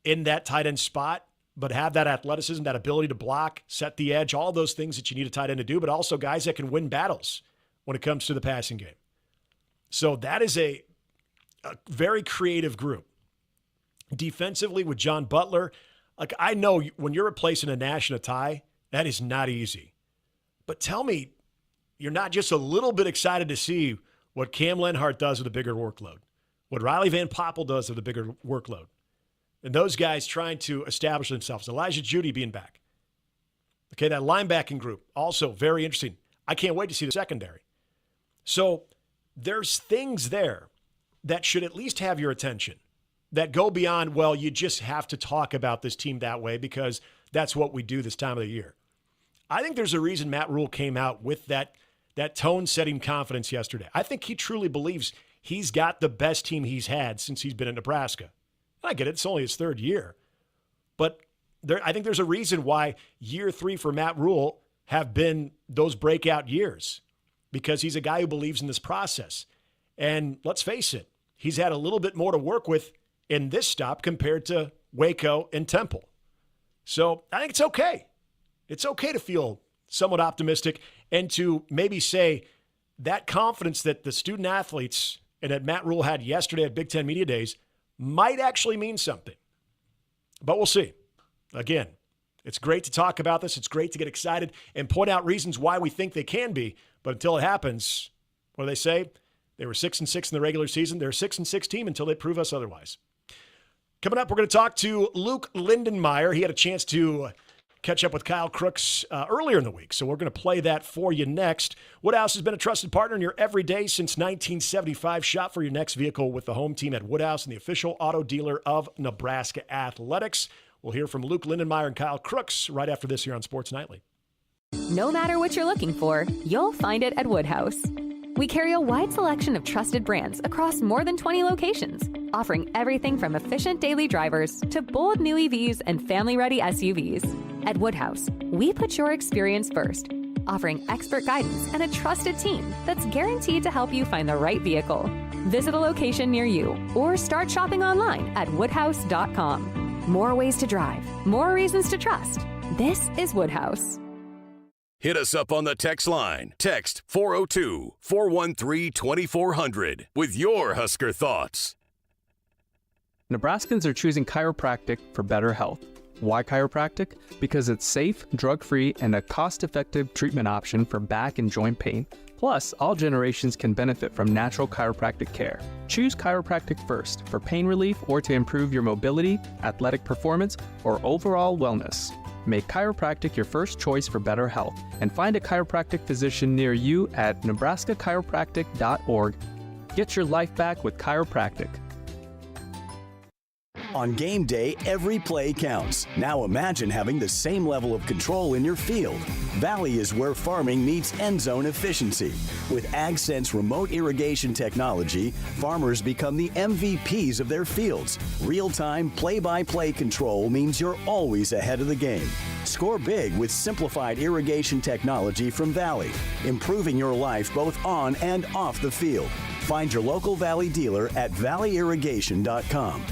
in that tight end spot, but have that athleticism, that ability to block, set the edge, all those things that you need a tight end to do, but also guys that can win battles when it comes to the passing game. So that is a very creative group. Defensively with John Butler, like I know when you're replacing a Nash and a Ty, that is not easy. But tell me, you're not just a little bit excited to see what Cam Lenhart does with a bigger workload, what Riley Van Poppel does with a bigger workload, and those guys trying to establish themselves. Elijah Judy being back. Okay, that linebacking group, also very interesting. I can't wait to see the secondary. So there's things there that should at least have your attention that go beyond, well, you just have to talk about this team that way because that's what we do this time of the year. I think there's a reason Matt Rule came out with that tone-setting confidence yesterday. I think he truly believes he's got the best team he's had since he's been in Nebraska. I get it. It's only his third year. But I think there's a reason why year 3 for Matt Rule have been those breakout years because he's a guy who believes in this process. And let's face it, he's had a little bit more to work with in this stop compared to Waco and Temple. So I think it's okay. It's okay to feel somewhat optimistic and to maybe say that confidence that the student athletes and that Matt Rule had yesterday at Big Ten Media Days might actually mean something. But we'll see. Again, it's great to talk about this. It's great to get excited and point out reasons why we think they can be. But until it happens, what do they say? They were 6-6 in the regular season. They're a 6-6 team until they prove us otherwise. Coming up, we're going to talk to Luke Lindenmeyer. He had a chance to catch up with Kyle Crooks earlier in the week, so we're going to play that for you next. Woodhouse has been a trusted partner in your everyday since 1975. Shop for your next vehicle with the home team at Woodhouse and the official auto dealer of Nebraska Athletics. We'll hear from Luke Lindenmeyer and Kyle Crooks right after this here on Sports Nightly. No matter what you're looking for, you'll find it at Woodhouse. We carry a wide selection of trusted brands across more than 20 locations, offering everything from efficient daily drivers to bold new EVs and family-ready SUVs. At Woodhouse, we put your experience first, offering expert guidance and a trusted team that's guaranteed to help you find the right vehicle. Visit a location near you or start shopping online at woodhouse.com. More ways to drive, more reasons to trust. This is Woodhouse. Hit us up on the text line. Text 402-413-2400 with your Husker thoughts. Nebraskans are choosing chiropractic for better health. Why chiropractic? Because it's safe, drug-free, and a cost-effective treatment option for back and joint pain. Plus, all generations can benefit from natural chiropractic care. Choose chiropractic first for pain relief or to improve your mobility, athletic performance, or overall wellness. Make chiropractic your first choice for better health and find a chiropractic physician near you at nebraskachiropractic.org. Get your life back with chiropractic. On game day, every play counts. Now imagine having the same level of control in your field. Valley is where farming meets end zone efficiency. With AgSense remote irrigation technology, farmers become the MVPs of their fields. Real-time, play-by-play control means you're always ahead of the game. Score big with simplified irrigation technology from Valley, improving your life both on and off the field. Find your local Valley dealer at valleyirrigation.com.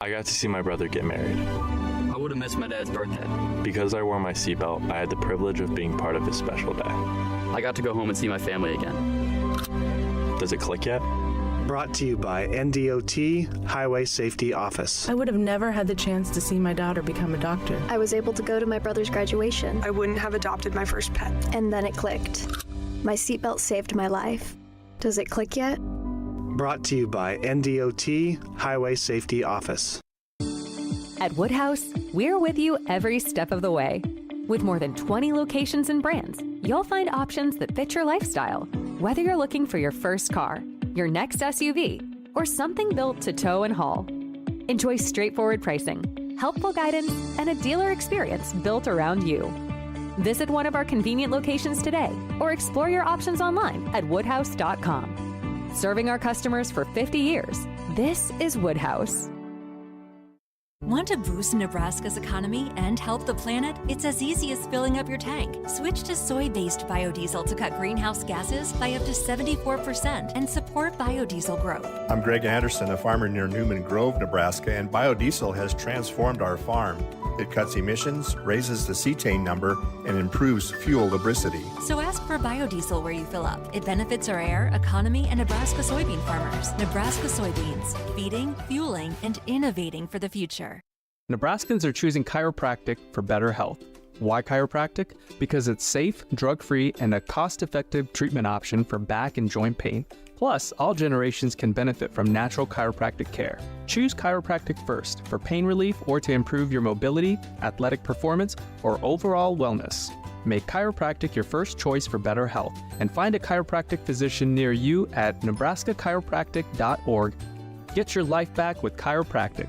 I got to see my brother get married. I would have missed my dad's birthday. Because I wore my seatbelt, I had the privilege of being part of his special day. I got to go home and see my family again. Does it click yet? Brought to you by NDOT Highway Safety Office. I would have never had the chance to see my daughter become a doctor. I was able to go to my brother's graduation. I wouldn't have adopted my first pet. And then it clicked. My seatbelt saved my life. Does it click yet? Brought to you by NDOT Highway Safety Office. At Woodhouse, we're with you every step of the way. With more than 20 locations and brands, you'll find options that fit your lifestyle. Whether you're looking for your first car, your next SUV, or something built to tow and haul. Enjoy straightforward pricing, helpful guidance, and a dealer experience built around you. Visit one of our convenient locations today or explore your options online at woodhouse.com. Serving our customers for 50 years, this is Woodhouse. Want to boost Nebraska's economy and help the planet? It's as easy as filling up your tank. Switch to soy-based biodiesel to cut greenhouse gases by up to 74% and support biodiesel growth. I'm Greg Anderson, a farmer near Newman Grove, Nebraska, and biodiesel has transformed our farm. It cuts emissions, raises the cetane number, and improves fuel lubricity. So ask for biodiesel where you fill up. It benefits our air, economy, and Nebraska soybean farmers. Nebraska soybeans, feeding, fueling, and innovating for the future. Nebraskans are choosing chiropractic for better health. Why chiropractic? Because it's safe, drug-free, and a cost-effective treatment option for back and joint pain. Plus, all generations can benefit from natural chiropractic care. Choose chiropractic first for pain relief or to improve your mobility, athletic performance, or overall wellness. Make chiropractic your first choice for better health and find a chiropractic physician near you at nebraskachiropractic.org. Get your life back with chiropractic.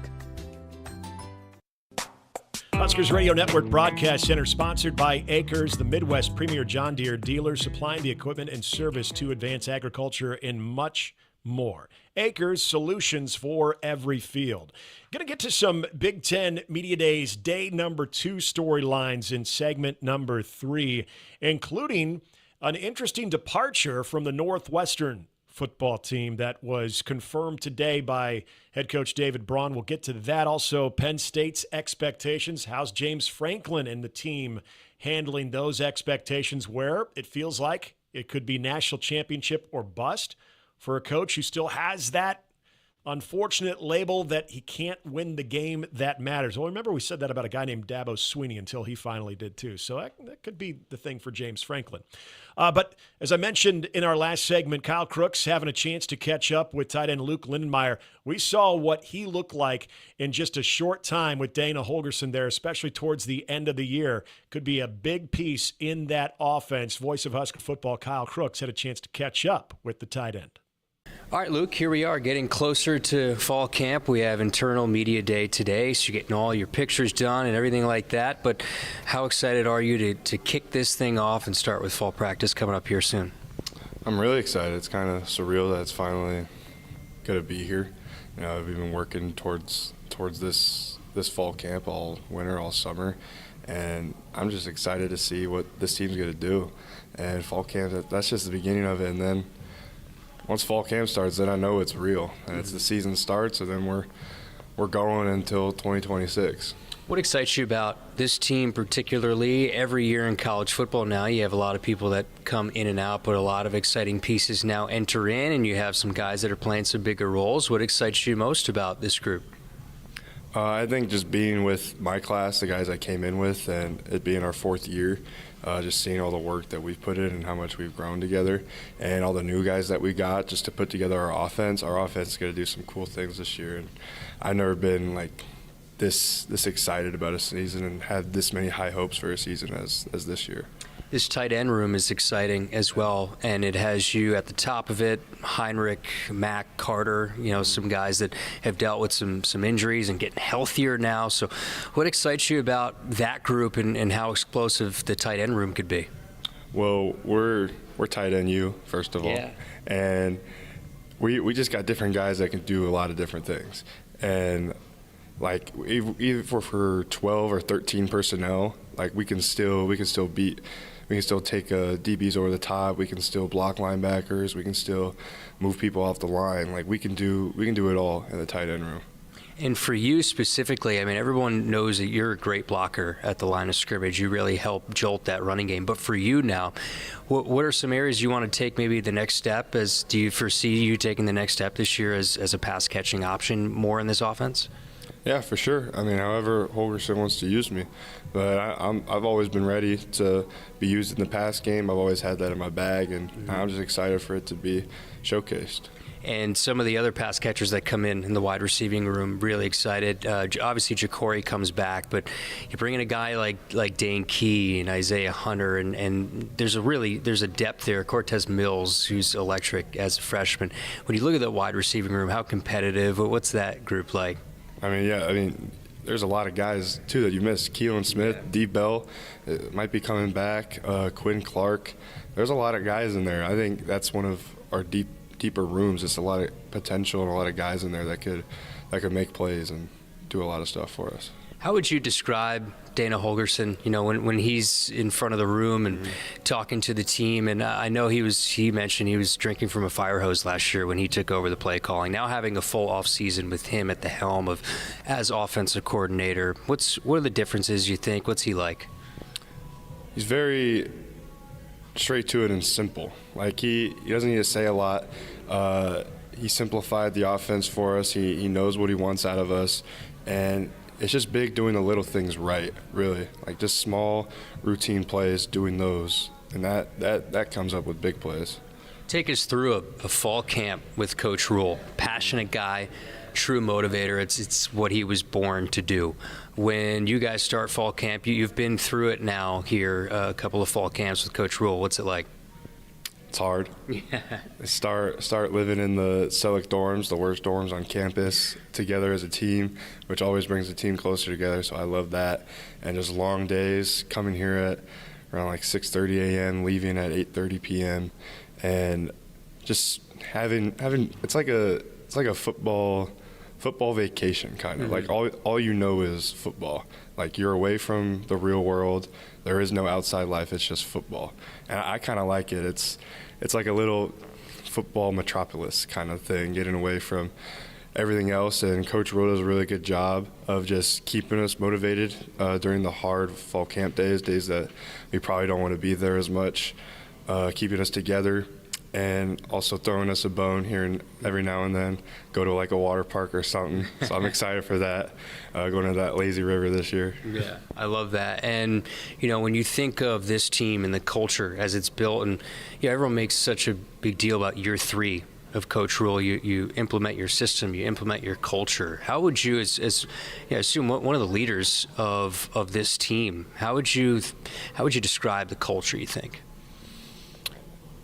Huskers Radio Network Broadcast Center, sponsored by Akrs, the Midwest premier John Deere dealer, supplying the equipment and service to advance agriculture and much more. Akrs, solutions for every field. Going to get to some Big Ten Media Days day number 2 storylines in segment number 3, including an interesting departure from the Northwestern football team that was confirmed today by head coach David Braun. We'll get to that. Also, Penn State's expectations. How's James Franklin and the team handling those expectations, where it feels like it could be national championship or bust for a coach who still has that unfortunate label that he can't win the game that matters. Well, remember we said that about a guy named Dabo Swinney until he finally did too. So that could be the thing for James Franklin. But as I mentioned in our last segment, Kyle Crooks having a chance to catch up with tight end Luke Lindenmeyer. We saw what he looked like in just a short time with Dana Holgorsen there, especially towards the end of the year. Could be a big piece in that offense. Voice of Husker football, Kyle Crooks, had a chance to catch up with the tight end. All right, Luke, here we are getting closer to fall camp. We have internal media day today, so you're getting all your pictures done and everything like that. But how excited are you to kick this thing off and start with fall practice coming up here soon? I'm really excited. It's kind of surreal that it's finally going to be here. You know, we've been working towards this fall camp all winter, all summer, and I'm just excited to see what this team's going to do. And fall camp, that's just the beginning of it, and then once fall camp starts, then I know it's real, and it's the season starts, and then we're going until 2026. What excites you about this team particularly? Every year in college football now, you have a lot of people that come in and out, but a lot of exciting pieces now enter in, and you have some guys that are playing some bigger roles. What excites you most about this group? I think just being with my class, the guys I came in with, and it being our fourth year, just seeing all the work that we've put in and how much we've grown together, and all the new guys that we got just to put together our offense. Our offense is going to do some cool things this year, and I've never been like this excited about a season and had this many high hopes for a season as this year. This tight end room is exciting as well, and it has you at the top of it, Heinrich, Mack, Carter, some guys that have dealt with some injuries and getting healthier now. So what excites you about that group and how explosive the tight end room could be? Well, we're tight end U, first of all, and we just got different guys that can do a lot of different things. And like even for 12 or 13 personnel, like we can still take DBs over the top. We can still block linebackers. We can still move people off the line. Like we can do it all in the tight end room. And for you specifically, I mean, everyone knows that you're a great blocker at the line of scrimmage. You really help jolt that running game. But for you now, what are some areas you want to take maybe the next step? Do you foresee you taking the next step this year as a pass catching option more in this offense? Yeah, for sure. I mean, however Holgerson wants to use me. But I've always been ready to be used in the pass game. I've always had that in my bag, and I'm just excited for it to be showcased. And some of the other pass catchers that come in the wide receiving room, really excited. Obviously, Jacory comes back, but you bring in a guy like Dane Key and Isaiah Hunter, and there's a depth there. Cortez Mills, who's electric as a freshman. When you look at that wide receiving room, how competitive? What's that group like? I mean, there's a lot of guys, too, that you missed. Keelan Smith, D. Bell might be coming back, Quinn Clark. There's a lot of guys in there. I think that's one of our deeper rooms. It's a lot of potential and a lot of guys in there that could make plays and do a lot of stuff for us. How would you describe Dana Holgerson, when he's in front of the room and talking to the team? And I know he mentioned he was drinking from a fire hose last year when he took over the play calling. Now having a full off season with him at the helm as offensive coordinator, what are the differences you think? What's he like? He's very straight to it and simple. Like he doesn't need to say a lot. He simplified the offense for us. He knows what he wants out of us, and it's just big doing the little things right, really. Like just small routine plays, doing those, and that comes up with big plays. Take us through a fall camp with Coach Rule. Passionate guy, true motivator. It's what he was born to do. When you guys start fall camp, you've been through it now here, a couple of fall camps with Coach Rule. What's it like? It's hard. Yeah. Start living in the Selleck dorms, the worst dorms on campus, together as a team, which always brings the team closer together, so I love that. And just long days, coming here at around like 6:30 a.m., leaving at 8:30 p.m., and just having it's like a football vacation kind of. Like all you know is football. Like you're away from the real world. There is no outside life. It's just football, and I kind of like it. It's like a little football metropolis kind of thing, getting away from everything else. And Coach Rule does a really good job of just keeping us motivated during the hard fall camp days that we probably don't want to be there as much, keeping us together. And also throwing us a bone here and every now and then, go to like a water park or something. So I'm excited for that, going to that lazy river this year. Yeah, I love that. And, when you think of this team and the culture as it's built, and everyone makes such a big deal about year 3 of Coach Rule. You implement your system, you implement your culture. How would you, assume one of the leaders of this team, how would you describe the culture, you think?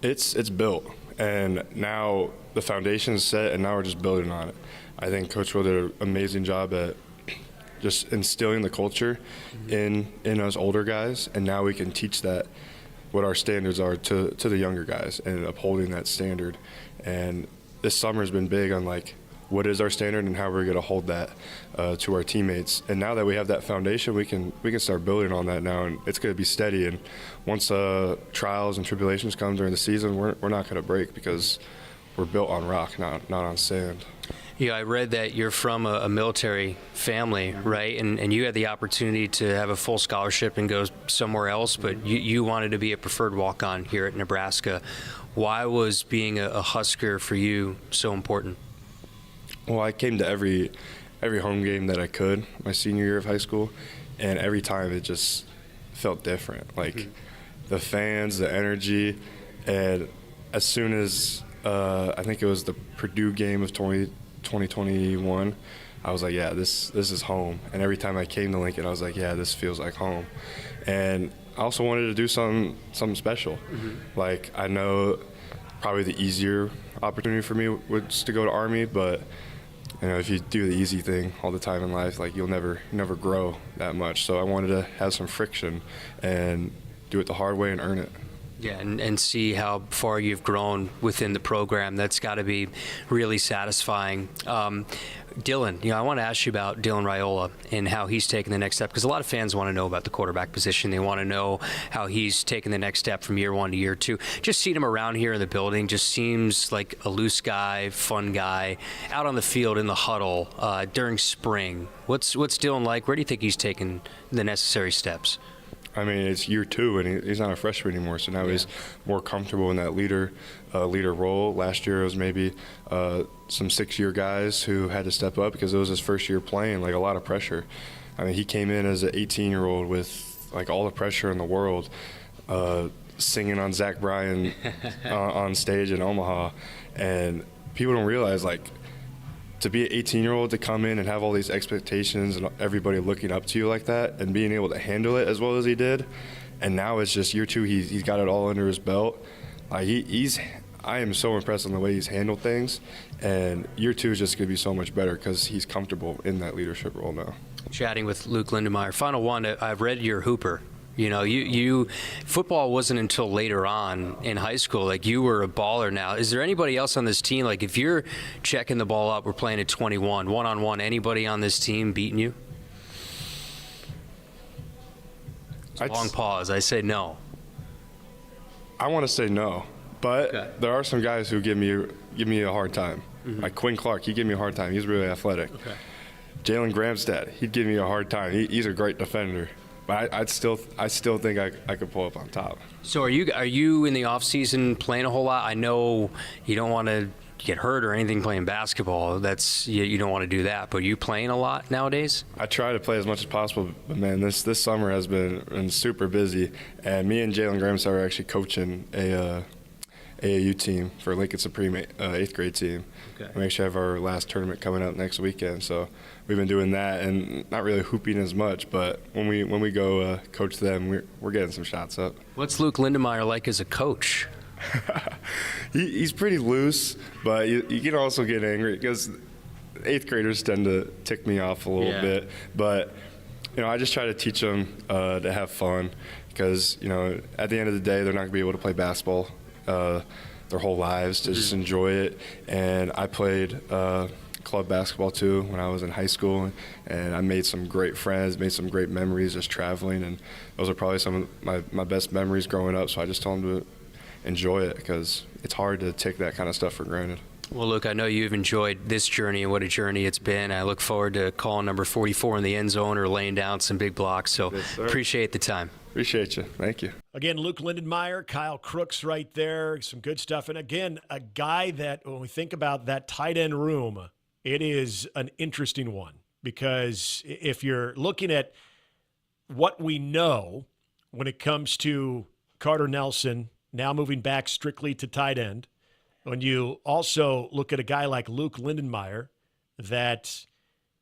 It's built, and now the foundation is set, and now we're just building on it. I think Coach Will did an amazing job at just instilling the culture in us older guys, and now we can teach that, what our standards are to the younger guys, and upholding that standard. And this summer has been big on like, what is our standard and how we're going to hold that to our teammates. And now that we have that foundation, we can start building on that now, and it's going to be steady. And once trials and tribulations come during the season, we're not going to break, because we're built on rock, not on sand. Yeah, I read that you're from a military family, right? And you had the opportunity to have a full scholarship and go somewhere else, but you wanted to be a preferred walk-on here at Nebraska. Why was being a Husker for you so important? Well, I came to every home game that I could my senior year of high school, and every time it just felt different. Like the fans, the energy, and as soon as I think it was the Purdue game of 2021, I was like, yeah, this is home. And every time I came to Lincoln, I was like, yeah, this feels like home. And I also wanted to do something special. Like, I know probably the easier opportunity for me was to go to Army, but you know, if you do the easy thing all the time in life, like, you'll never grow that much. So I wanted to have some friction and do it the hard way and earn it. Yeah, and see how far you've grown within the program. That's got to be really satisfying. Dylan, I want to ask you about Dylan Raiola and how he's taken the next step, because a lot of fans want to know about the quarterback position. They want to know how he's taken the next step from year one to year two. Just seeing him around here in the building just seems like a loose guy, fun guy, out on the field in the huddle during spring. What's Dylan like? Where do you think he's taken the necessary steps? I mean, it's year two, and he's not a freshman anymore, so now he's more comfortable in that leader role. Last year it was maybe some 6-year guys who had to step up because it was his first year playing, like a lot of pressure. I mean, he came in as an 18-year-old with like all the pressure in the world, singing on Zach Bryan on stage in Omaha, and people don't realize, like, to be an 18-year-old to come in and have all these expectations and everybody looking up to you like that, and being able to handle it as well as he did, and now it's just year two, he's got it all under his belt. I am so impressed on the way he's handled things, and year two is just going to be so much better because he's comfortable in that leadership role now. Chatting with Luke Lindenmeyer. Final one, I've read your hooper. You football wasn't until later on in high school. Like, you were a baller now. Is there anybody else on this team? Like, if you're checking the ball up, we're playing at 21, one-on-one, anybody on this team beating you? Long pause. I say no. I want to say no, but there are some guys who give me a hard time. Like Quinn Clark, he gave me a hard time. He's really athletic. Jalen Gramstad, he'd give me a hard time. He's a great defender. But I still think I could pull up on top. So are you in the off season playing a whole lot? I know you don't want to get hurt or anything playing basketball. You don't want to do that. But are you playing a lot nowadays? I try to play as much as possible, but man, this summer has been super busy. And me and Jalen Gramstad are actually coaching a AAU team for Lincoln Supreme 8th grade team. We actually have our last tournament coming up next weekend, so we've been doing that and not really hooping as much. But when we go coach them, we're getting some shots up. What's Luke Lindenmeyer like as a coach? He's pretty loose, but you can also get angry because 8th graders tend to tick me off a little bit. But I just try to teach them to have fun because at the end of the day, they're not going to be able to play basketball their whole lives, to just enjoy it. And I played club basketball too when I was in high school, and I made some great friends, made some great memories just traveling, and those are probably some of my best memories growing up. So I just told them to enjoy it because it's hard to take that kind of stuff for granted. Well, Luke, I know you've enjoyed this journey and what a journey it's been. I look forward to calling number 44 in the end zone or laying down some big blocks. So appreciate the time. Appreciate you. Thank you. Again, Luke Lindenmeyer, Kyle Crooks right there. Some good stuff. And again, a guy that when we think about that tight end room, it is an interesting one because if you're looking at what we know when it comes to Carter Nelson, now moving back strictly to tight end, when you also look at a guy like Luke Lindenmeyer that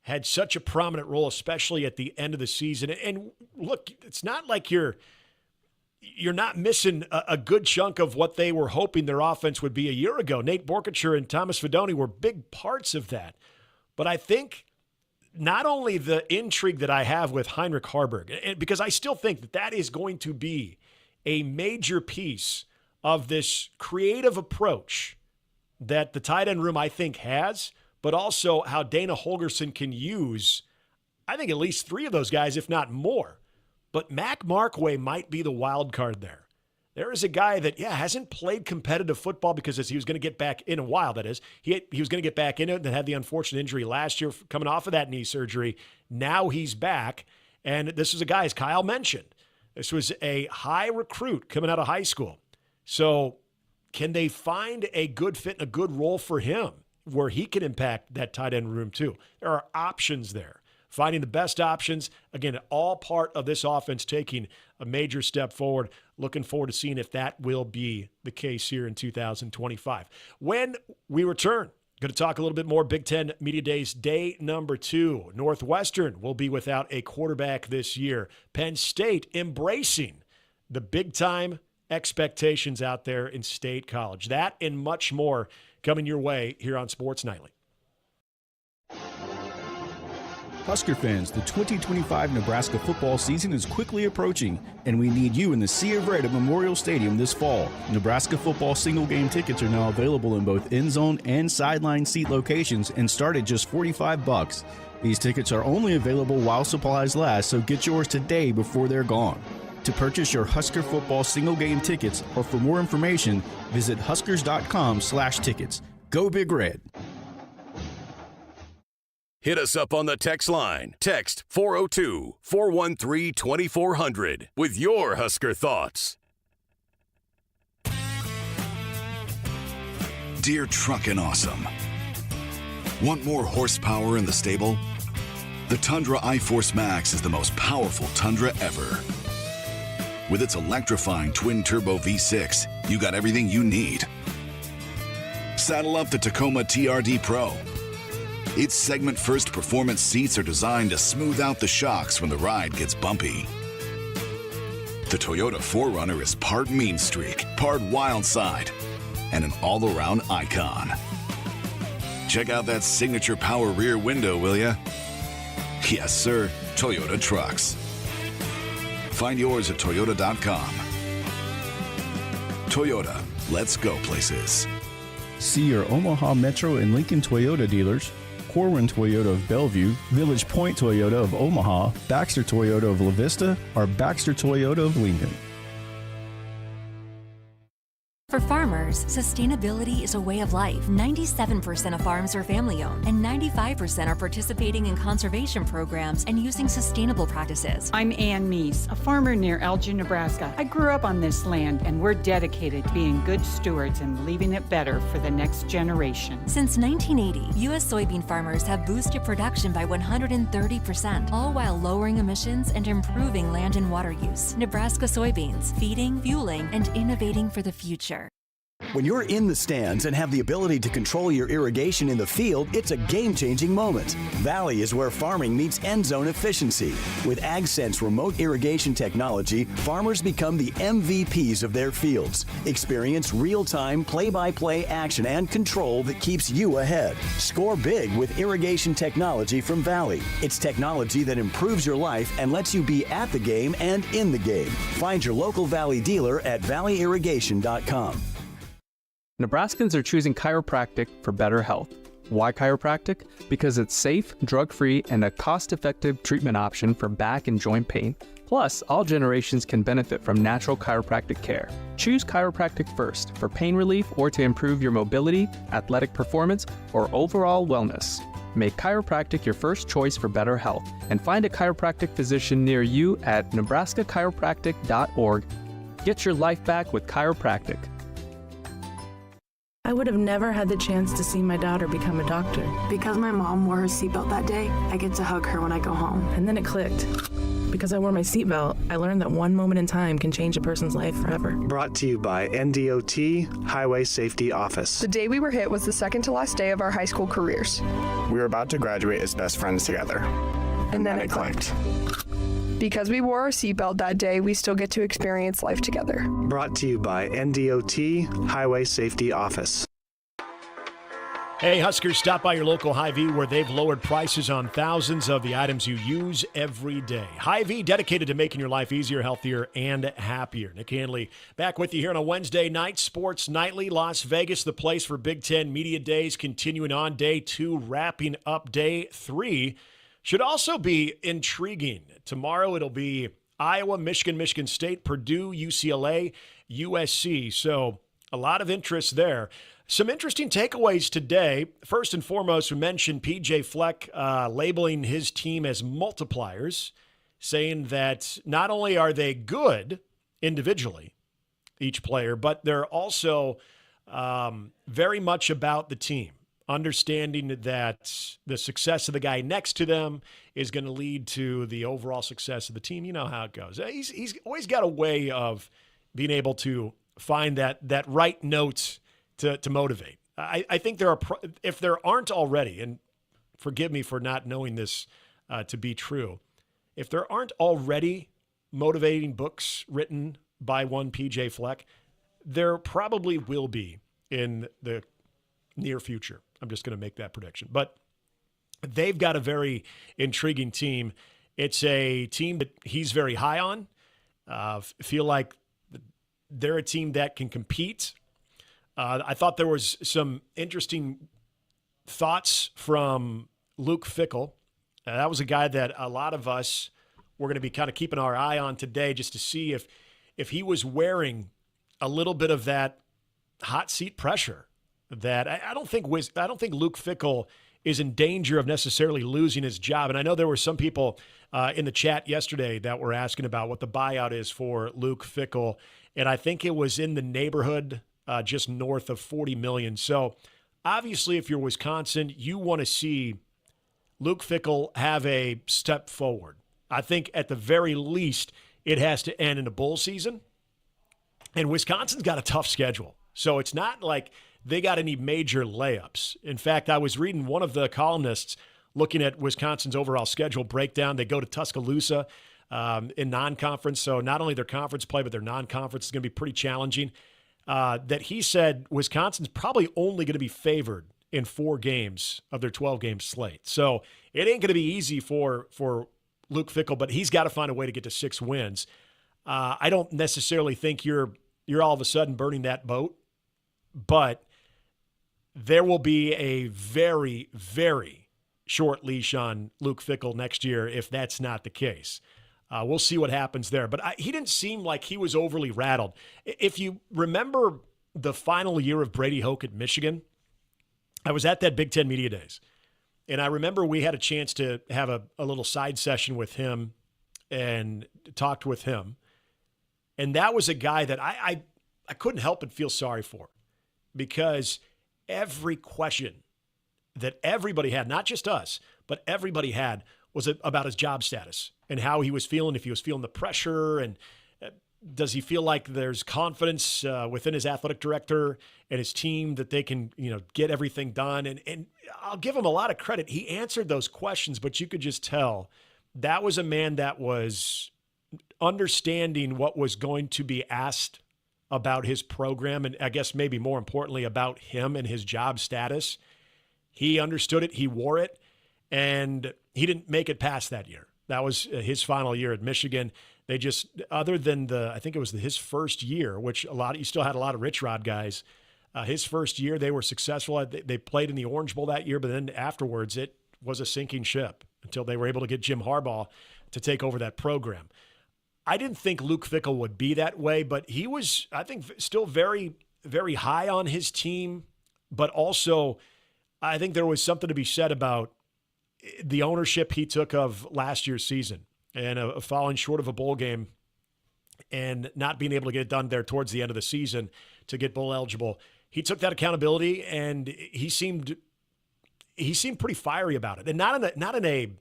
had such a prominent role, especially at the end of the season. And look, it's not like you're you're not missing a good chunk of what they were hoping their offense would be a year ago. Nate Borkature and Thomas Fidone were big parts of that. But I think not only the intrigue that I have with Heinrich Haarberg, because I still think that is going to be a major piece of this creative approach that the tight end room, I think, has, but also how Dana Holgerson can use, I think, at least 3 of those guys, if not more. But Mac Markway might be the wild card there. There is a guy that, hasn't played competitive football because he was going to get back in a while, that is. He was going to get back in it and had the unfortunate injury last year coming off of that knee surgery. Now he's back, and this is a guy, as Kyle mentioned, this was a high recruit coming out of high school. So can they find a good fit and a good role for him where he can impact that tight end room too? There are options there. Finding the best options, again, all part of this offense taking a major step forward. Looking forward to seeing if that will be the case here in 2025. When we return, going to talk a little bit more Big Ten Media Days, day number 2. Northwestern will be without a quarterback this year. Penn State embracing the big-time expectations out there in State College. That and much more coming your way here on Sports Nightly. Husker fans, the 2025 Nebraska football season is quickly approaching, and we need you in the Sea of Red at Memorial Stadium this fall. Nebraska football single-game tickets are now available in both end-zone and sideline seat locations and start at just $45. These tickets are only available while supplies last, so get yours today before they're gone. To purchase your Husker football single-game tickets or for more information, visit huskers.com/tickets. Go Big Red. Hit us up on the text line. Text 402-413-2400 with your Husker thoughts. Dear Truckin' Awesome. Want more horsepower in the stable? The Tundra iForce Max is the most powerful Tundra ever. With its electrifying twin-turbo V6, you got everything you need. Saddle up the Tacoma TRD Pro. Its segment-first performance seats are designed to smooth out the shocks when the ride gets bumpy. The Toyota 4Runner is part mean streak, part wild side, and an all-around icon. Check out that signature power rear window, will ya? Yes, sir, Toyota trucks. Find yours at Toyota.com. Toyota, let's go places. See your Omaha Metro and Lincoln Toyota dealers, Corwin Toyota of Bellevue, Village Point Toyota of Omaha, Baxter Toyota of La Vista, or Baxter Toyota of Linden. For farmers, sustainability is a way of life. 97% of farms are family-owned, and 95% are participating in conservation programs and using sustainable practices. I'm Ann Meese, a farmer near Elgin, Nebraska. I grew up on this land, and we're dedicated to being good stewards and leaving it better for the next generation. Since 1980, U.S. soybean farmers have boosted production by 130%, all while lowering emissions and improving land and water use. Nebraska soybeans, feeding, fueling, and innovating for the future. When you're in the stands and have the ability to control your irrigation in the field, it's a game-changing moment. Valley is where farming meets end zone efficiency. With AgSense remote irrigation technology, farmers become the MVPs of their fields. Experience real-time, play-by-play action and control that keeps you ahead. Score big with irrigation technology from Valley. It's technology that improves your life and lets you be at the game and in the game. Find your local Valley dealer at valleyirrigation.com. Nebraskans are choosing chiropractic for better health. Why chiropractic? Because it's safe, drug-free, and a cost-effective treatment option for back and joint pain. Plus, all generations can benefit from natural chiropractic care. Choose chiropractic first for pain relief or to improve your mobility, athletic performance, or overall wellness. Make chiropractic your first choice for better health and find a chiropractic physician near you at nebraskachiropractic.org. Get your life back with chiropractic. I would have never had the chance to see my daughter become a doctor. Because my mom wore her seatbelt that day, I get to hug her when I go home. And then it clicked. Because I wore my seatbelt, I learned that one moment in time can change a person's life forever. Brought to you by NDOT Highway Safety Office. The day we were hit was the second to last day of our high school careers. We were about to graduate as best friends together. And then it clicked. Because we wore our seatbelt that day, we still get to experience life together. Brought to you by NDOT Highway Safety Office. Hey, Huskers, stop by your local Hy-Vee where they've lowered prices on thousands of the items you use every day. Hy-Vee, dedicated to making your life easier, healthier, and happier. Nick Handley back with you here on a Wednesday night. Sports Nightly, Las Vegas, the place for Big Ten Media Days, continuing on day 2, wrapping up day 3. Should also be intriguing. Tomorrow it'll be Iowa, Michigan, Michigan State, Purdue, UCLA, USC. So a lot of interest there. Some interesting takeaways today. First and foremost, we mentioned P.J. Fleck labeling his team as multipliers, saying that not only are they good individually, each player, but they're also very much about the team, understanding that the success of the guy next to them is going to lead to the overall success of the team. You know how it goes. He's always got a way of being able to find that right note to motivate. I think there are, if there aren't already, and forgive me for not knowing this to be true, if there aren't already motivating books written by one P.J. Fleck, there probably will be in the near future. I'm just going to make that prediction. But they've got a very intriguing team. It's a team that he's very high on. Feel like they're a team that can compete. I thought there was some interesting thoughts from Luke Fickell. That was a guy that a lot of us were going to be kind of keeping our eye on today just to see if he was wearing a little bit of that hot seat pressure. That I don't think Luke Fickell is in danger of necessarily losing his job. And I know there were some people in the chat yesterday that were asking about what the buyout is for Luke Fickell. And I think it was in the neighborhood just north of $40 million. So obviously, if you're Wisconsin, you want to see Luke Fickell have a step forward. I think at the very least, it has to end in a bowl season. And Wisconsin's got a tough schedule. So it's not like they got any major layups. In fact, I was reading one of the columnists looking at Wisconsin's overall schedule breakdown. They go to Tuscaloosa in non-conference. So not only their conference play, but their non-conference is going to be pretty challenging. That he said Wisconsin's probably only going to be favored in 4 games of their 12-game slate. So it ain't going to be easy for Luke Fickell, but he's got to find a way to get to 6 wins. I don't necessarily think you're all of a sudden burning that boat, but there will be a very, very short leash on Luke Fickell next year if that's not the case. We'll see what happens there. But he didn't seem like he was overly rattled. If you remember the final year of Brady Hoke at Michigan, I was at that Big Ten Media Days. And I remember we had a chance to have a little side session with him and talked with him. And that was a guy that I couldn't help but feel sorry for, because every question that everybody had, not just us, but everybody had, was about his job status and how he was feeling, if he was feeling the pressure, and does he feel like there's confidence within his athletic director and his team that they can, get everything done. And I'll give him a lot of credit. He answered those questions, but you could just tell that was a man that was understanding what was going to be asked about his program, and I guess maybe more importantly about him and his job status. He understood it. He wore it. And he didn't make it past that year. That was his final year at Michigan. They just, other than I think it was his first year, which you still had a lot of Rich Rod guys. His first year, they were successful. They played in the Orange Bowl that year, but then afterwards, it was a sinking ship until they were able to get Jim Harbaugh to take over that program. I didn't think Luke Fickell would be that way, but he was, I think, still very, very high on his team. But also, I think there was something to be said about the ownership he took of last year's season and falling short of a bowl game and not being able to get it done there towards the end of the season to get bowl eligible. He took that accountability, and he seemed pretty fiery about it, and not in a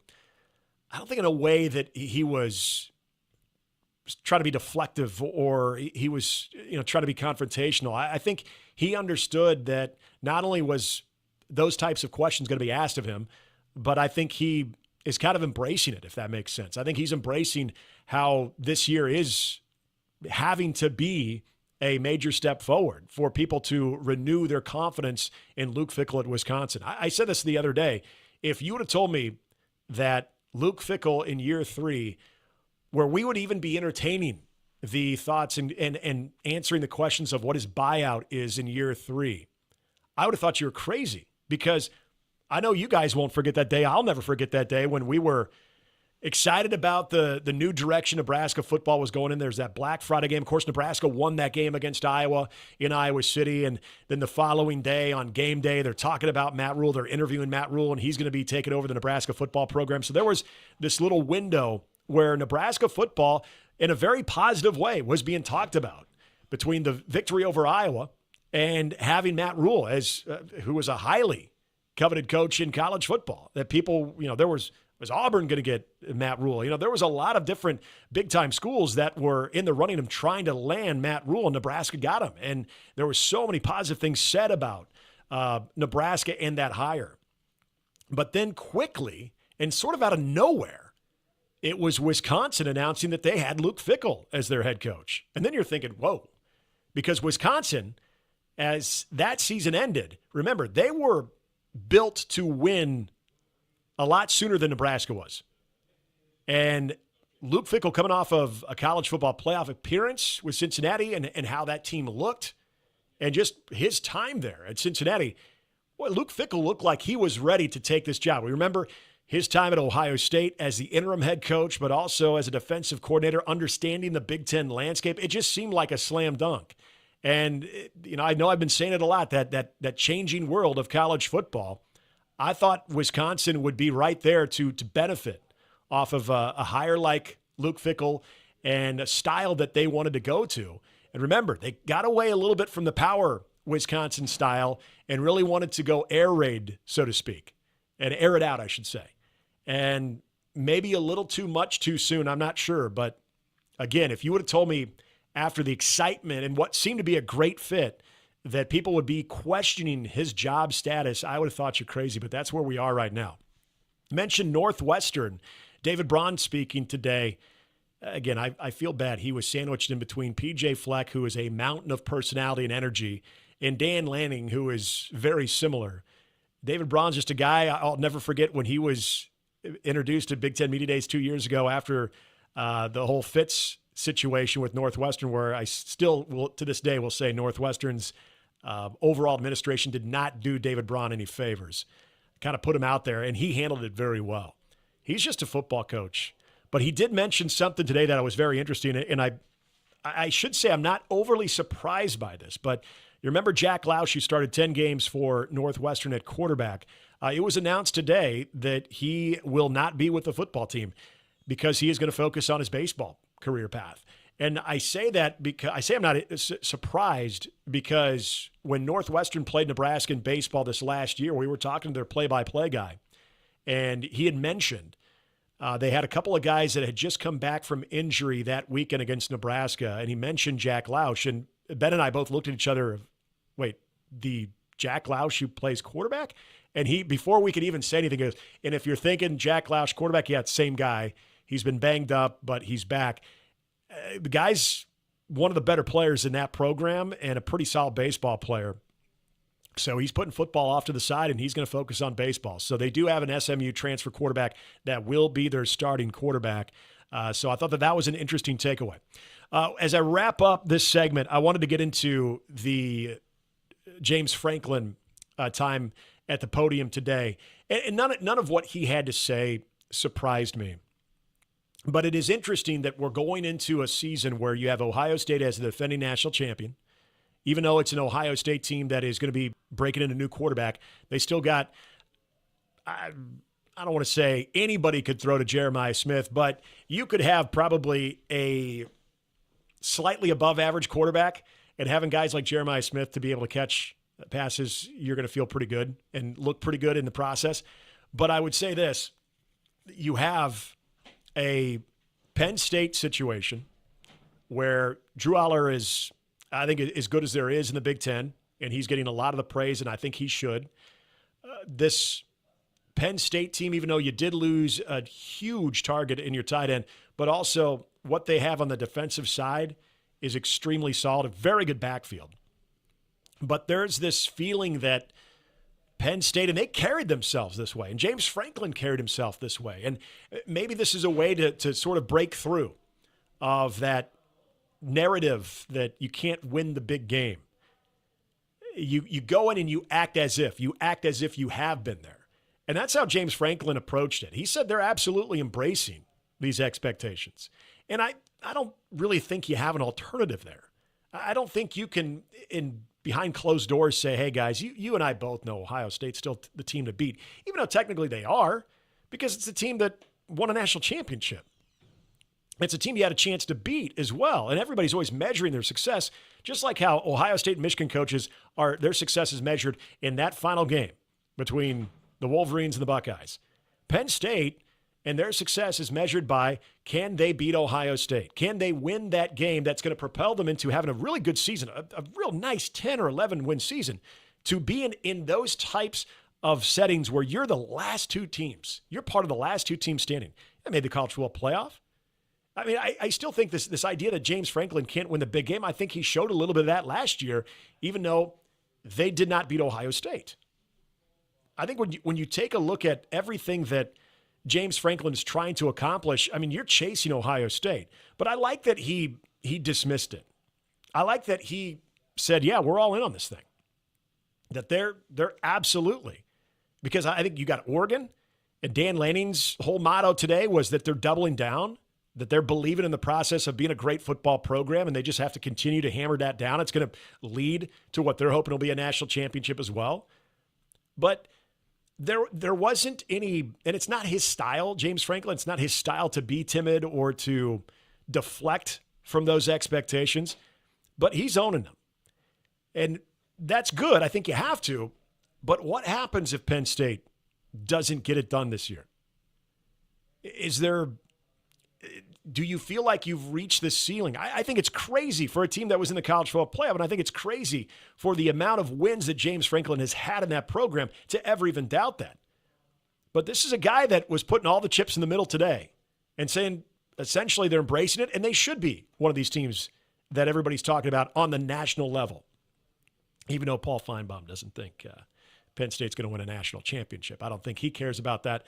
I don't think in a way that he was trying to be deflective or he was trying to be confrontational. I think he understood that not only was those types of questions going to be asked of him, but I think he is kind of embracing it, if that makes sense. I think he's embracing how this year is having to be a major step forward for people to renew their confidence in Luke Fickell at Wisconsin. I said this the other day. If you would have told me that Luke Fickell in year 3, where we would even be entertaining the thoughts and answering the questions of what his buyout is in year 3, I would have thought you were crazy, because I know you guys won't forget that day. I'll never forget that day when we were excited about the new direction Nebraska football was going in. There's that Black Friday game. Of course, Nebraska won that game against Iowa in Iowa City. And then the following day on game day, they're talking about Matt Rule. They're interviewing Matt Rule, and he's going to be taking over the Nebraska football program. So there was this little window where Nebraska football, in a very positive way, was being talked about between the victory over Iowa and having Matt Rule as who was a highly coveted coach in college football. That people, was Auburn going to get Matt Rule? There was a lot of different big-time schools that were in the running of trying to land Matt Rule, and Nebraska got him. And there were so many positive things said about Nebraska and that hire. But then quickly, and sort of out of nowhere, it was Wisconsin announcing that they had Luke Fickell as their head coach. And then you're thinking, whoa, because Wisconsin, as that season ended, remember, they were built to win a lot sooner than Nebraska was. And Luke Fickell, coming off of a college football playoff appearance with Cincinnati and how that team looked, and just his time there at Cincinnati, boy, Luke Fickell looked like he was ready to take this job. We remember his time at Ohio State as the interim head coach, but also as a defensive coordinator, understanding the Big Ten landscape. It just seemed like a slam dunk. And, I know I've been saying it a lot, that changing world of college football. I thought Wisconsin would be right there to benefit off of a hire like Luke Fickell and a style that they wanted to go to. And remember, they got away a little bit from the power Wisconsin style and really wanted to go air raid, so to speak, and air it out, I should say. And maybe a little too much too soon, I'm not sure. But again, if you would have told me after the excitement and what seemed to be a great fit that people would be questioning his job status, I would have thought you're crazy, but that's where we are right now. Mentioned Northwestern. David Braun speaking today. Again, I feel bad. He was sandwiched in between P.J. Fleck, who is a mountain of personality and energy, and Dan Lanning, who is very similar. David Braun's just a guy I'll never forget when he was introduced at Big Ten Media Days 2 years ago after the whole Fitz situation with Northwestern, where I still will, to this day, will say Northwestern's overall administration did not do David Braun any favors. Kind of put him out there, and he handled it very well. He's just a football coach. But he did mention something today that was very interesting, and I should say I'm not overly surprised by this, but you remember Jack Lausch, who started 10 games for Northwestern at quarterback. It was announced today that he will not be with the football team because he is going to focus on his baseball career path. And I say that because I'm not surprised, because when Northwestern played Nebraska in baseball this last year, we were talking to their play-by-play guy, and he had mentioned they had a couple of guys that had just come back from injury that weekend against Nebraska, and he mentioned Jack Lausch. And Ben and I both looked at each other, wait, the Jack Lausch who plays quarterback? And he, before we could even say anything, goes, and if you're thinking Jack Lausch quarterback, yeah, it's the same guy. He's been banged up, but he's back. The guy's one of the better players in that program and a pretty solid baseball player. So he's putting football off to the side, and he's going to focus on baseball. So they do have an SMU transfer quarterback that will be their starting quarterback. So I thought that was an interesting takeaway. As I wrap up this segment, I wanted to get into the James Franklin time at the podium today. And none of what he had to say surprised me. But it is interesting that we're going into a season where you have Ohio State as the defending national champion. Even though it's an Ohio State team that is going to be breaking in a new quarterback, they still got, I don't want to say anybody could throw to Jeremiah Smith, but you could have probably a slightly above average quarterback, and having guys like Jeremiah Smith to be able to catch passes, you're going to feel pretty good and look pretty good in the process. But I would say this, you have a Penn State situation where Drew Aller is, I think, as good as there is in the Big Ten, and he's getting a lot of the praise, and I think he should. This Penn State team, even though you did lose a huge target in your tight end, but also what they have on the defensive side is extremely solid, a very good backfield. But there's this feeling that Penn State, and they carried themselves this way, and James Franklin carried himself this way. And maybe this is a way to sort of break through of that narrative that you can't win the big game. You go in and you act as if you have been there. And that's how James Franklin approached it. He said they're absolutely embracing these expectations. And I don't really think you have an alternative there. I don't think you can, behind closed doors, say, hey, guys, you and I both know Ohio State's still the team to beat, even though technically they are, because it's a team that won a national championship. It's a team you had a chance to beat as well, and everybody's always measuring their success, just like how Ohio State and Michigan coaches their success is measured in that final game between the Wolverines and the Buckeyes. Penn State and their success is measured by, can they beat Ohio State? Can they win that game that's going to propel them into having a really good season, a real nice 10 or 11 win season, to be in those types of settings where you're the last two teams. You're part of the last two teams standing. That made the college football playoff. I mean, I still think this idea that James Franklin can't win the big game, I think he showed a little bit of that last year, even though they did not beat Ohio State. I think when you take a look at everything that James Franklin is trying to accomplish, I mean, you're chasing Ohio State. But I like that he dismissed it. I like that he said, yeah, we're all in on this thing. That they're absolutely. Because I think you got Oregon, and Dan Lanning's whole motto today was that they're doubling down, that they're believing in the process of being a great football program, and they just have to continue to hammer that down. It's going to lead to what they're hoping will be a national championship as well. But there wasn't any, and it's not his style, James Franklin, it's not his style to be timid or to deflect from those expectations, but he's owning them. And that's good. I think you have to. But what happens if Penn State doesn't get it done this year? Do you feel like you've reached this ceiling? I think it's crazy for a team that was in the college football playoff, and I think it's crazy for the amount of wins that James Franklin has had in that program to ever even doubt that. But this is a guy that was putting all the chips in the middle today and saying essentially they're embracing it, and they should be one of these teams that everybody's talking about on the national level, even though Paul Feinbaum doesn't think Penn State's going to win a national championship. I don't think he cares about that,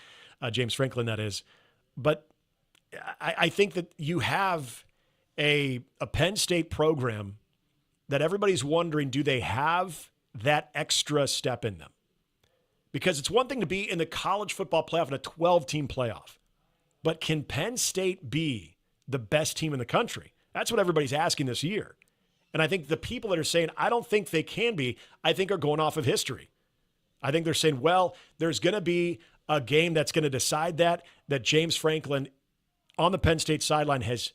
James Franklin, that is. But I think that you have a Penn State program that everybody's wondering, do they have that extra step in them? Because it's one thing to be in the college football playoff in a 12-team playoff, but can Penn State be the best team in the country? That's what everybody's asking this year. And I think the people that are saying, I don't think they can be, I think are going off of history. I think they're saying, well, there's going to be a game that's going to decide that James Franklin on the Penn State sideline has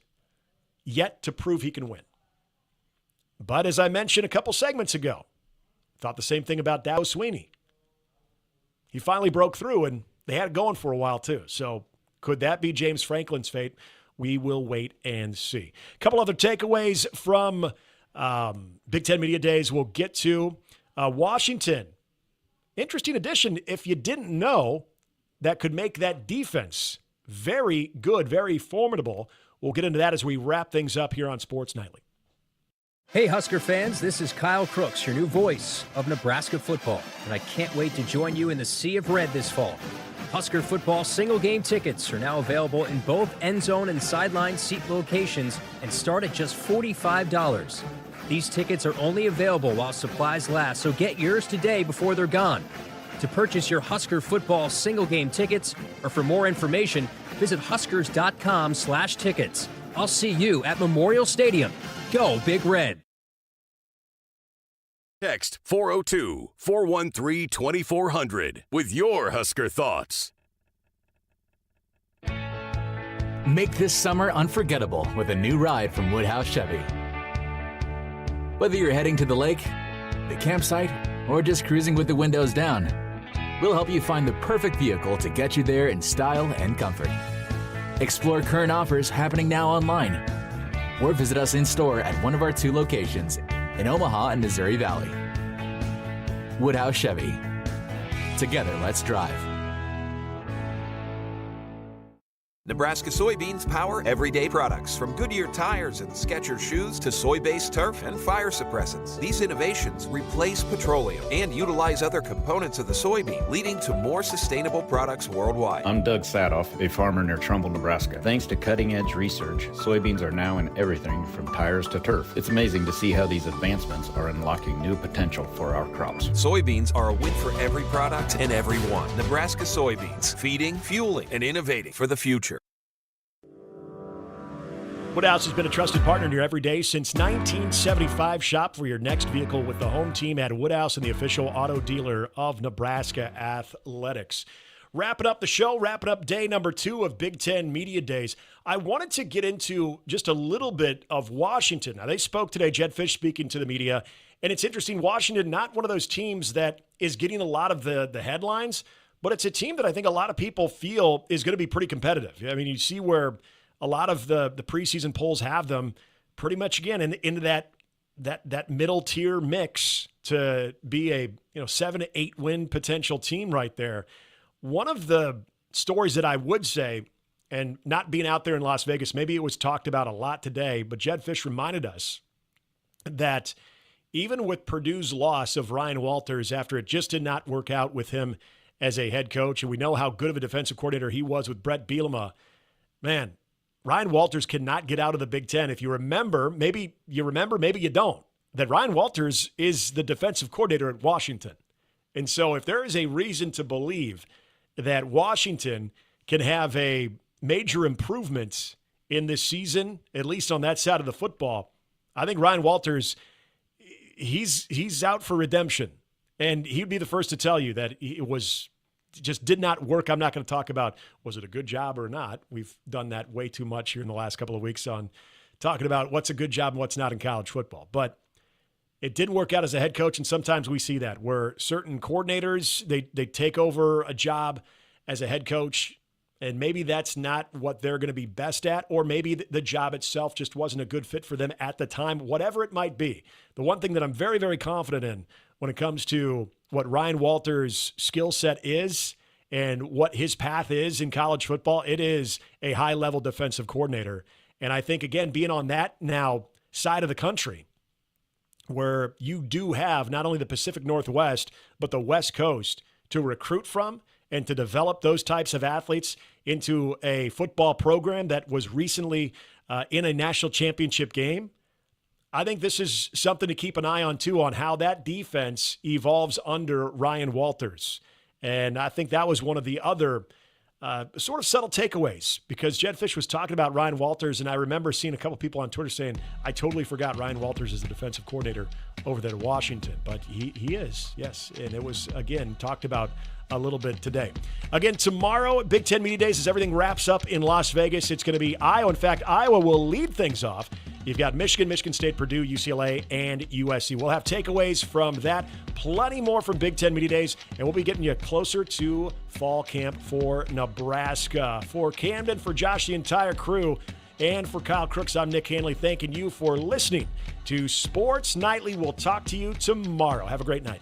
yet to prove he can win. But as I mentioned a couple segments ago, thought the same thing about Dow Sweeney. He finally broke through, and they had it going for a while too. So could that be James Franklin's fate? We will wait and see. A couple other takeaways from Big Ten Media Days we'll get to. Washington, interesting addition, if you didn't know, that could make that defense very good, very formidable. We'll get into that as we wrap things up here on Sports Nightly. Hey, Husker fans, this is Kyle Crooks, your new voice of Nebraska football, and I can't wait to join you in the Sea of Red this fall. Husker football single-game tickets are now available in both end zone and sideline seat locations and start at just $45. These tickets are only available while supplies last, so get yours today before they're gone. To purchase your Husker football single-game tickets or for more information, visit huskers.com/tickets. I'll see you at Memorial Stadium. Go Big Red. Text 402-413-2400 with your Husker thoughts. Make this summer unforgettable with a new ride from Woodhouse Chevy. Whether you're heading to the lake, the campsite, or just cruising with the windows down, we'll help you find the perfect vehicle to get you there in style and comfort. Explore current offers happening now online, or visit us in-store at one of our 2 locations in Omaha and Missouri Valley. Woodhouse Chevy. Together, let's drive. Nebraska soybeans power everyday products, from Goodyear tires and Skechers shoes to soy-based turf and fire suppressants. These innovations replace petroleum and utilize other components of the soybean, leading to more sustainable products worldwide. I'm Doug Sadoff, a farmer near Trumbull, Nebraska. Thanks to cutting-edge research, soybeans are now in everything from tires to turf. It's amazing to see how these advancements are unlocking new potential for our crops. Soybeans are a win for every product and everyone. Nebraska soybeans, feeding, fueling, and innovating for the future. Woodhouse has been a trusted partner in your everyday since 1975. Shop for your next vehicle with the home team at Woodhouse and the official auto dealer of Nebraska Athletics. Wrapping up the show, wrapping up day number 2 of Big Ten Media Days. I wanted to get into just a little bit of Washington. Now, they spoke today, Jedd Fisch speaking to the media, and it's interesting. Washington, not one of those teams that is getting a lot of the headlines, but it's a team that I think a lot of people feel is going to be pretty competitive. I mean, you see where a lot of the preseason polls have them pretty much, again, into that middle tier mix to be a 7 to 8 win potential team right there. One of the stories that I would say, and not being out there in Las Vegas, maybe it was talked about a lot today, but Jedd Fisch reminded us that even with Purdue's loss of Ryan Walters after it just did not work out with him as a head coach, and we know how good of a defensive coordinator he was with Brett Bielema, man, Ryan Walters cannot get out of the Big Ten. If you remember, maybe you don't, that Ryan Walters is the defensive coordinator at Washington. And so if there is a reason to believe that Washington can have a major improvement in this season, at least on that side of the football, I think Ryan Walters, he's out for redemption. And he'd be the first to tell you that it just did not work. I'm not going to talk about was it a good job or not. We've done that way too much here in the last couple of weeks on talking about what's a good job and what's not in college football. But it didn't work out as a head coach, and sometimes we see that where certain coordinators, they take over a job as a head coach, and maybe that's not what they're going to be best at, or maybe the job itself just wasn't a good fit for them at the time, whatever it might be. The one thing that I'm very, very confident in when it comes to what Ryan Walters' skill set is and what his path is in college football, it is a high-level defensive coordinator. And I think, again, being on that now side of the country where you do have not only the Pacific Northwest, but the West Coast to recruit from and to develop those types of athletes into a football program that was recently in a national championship game, I think this is something to keep an eye on, too, on how that defense evolves under Ryan Walters. And I think that was one of the other sort of subtle takeaways, because Jedd Fisch was talking about Ryan Walters, and I remember seeing a couple people on Twitter saying, I totally forgot Ryan Walters is the defensive coordinator over there at Washington. But he is, yes. And it was, again, talked about a little bit today. Again, tomorrow, Big Ten Media Days, as everything wraps up in Las Vegas, it's going to be Iowa. In fact, Iowa will lead things off. You've got Michigan, Michigan State, Purdue, UCLA, and USC. We'll have takeaways from that, plenty more from Big Ten Media Days, and we'll be getting you closer to fall camp for Nebraska. For Camden, for Josh, the entire crew, and for Kyle Crooks, I'm Nick Handley, thanking you for listening to Sports Nightly. We'll talk to you tomorrow. Have a great night.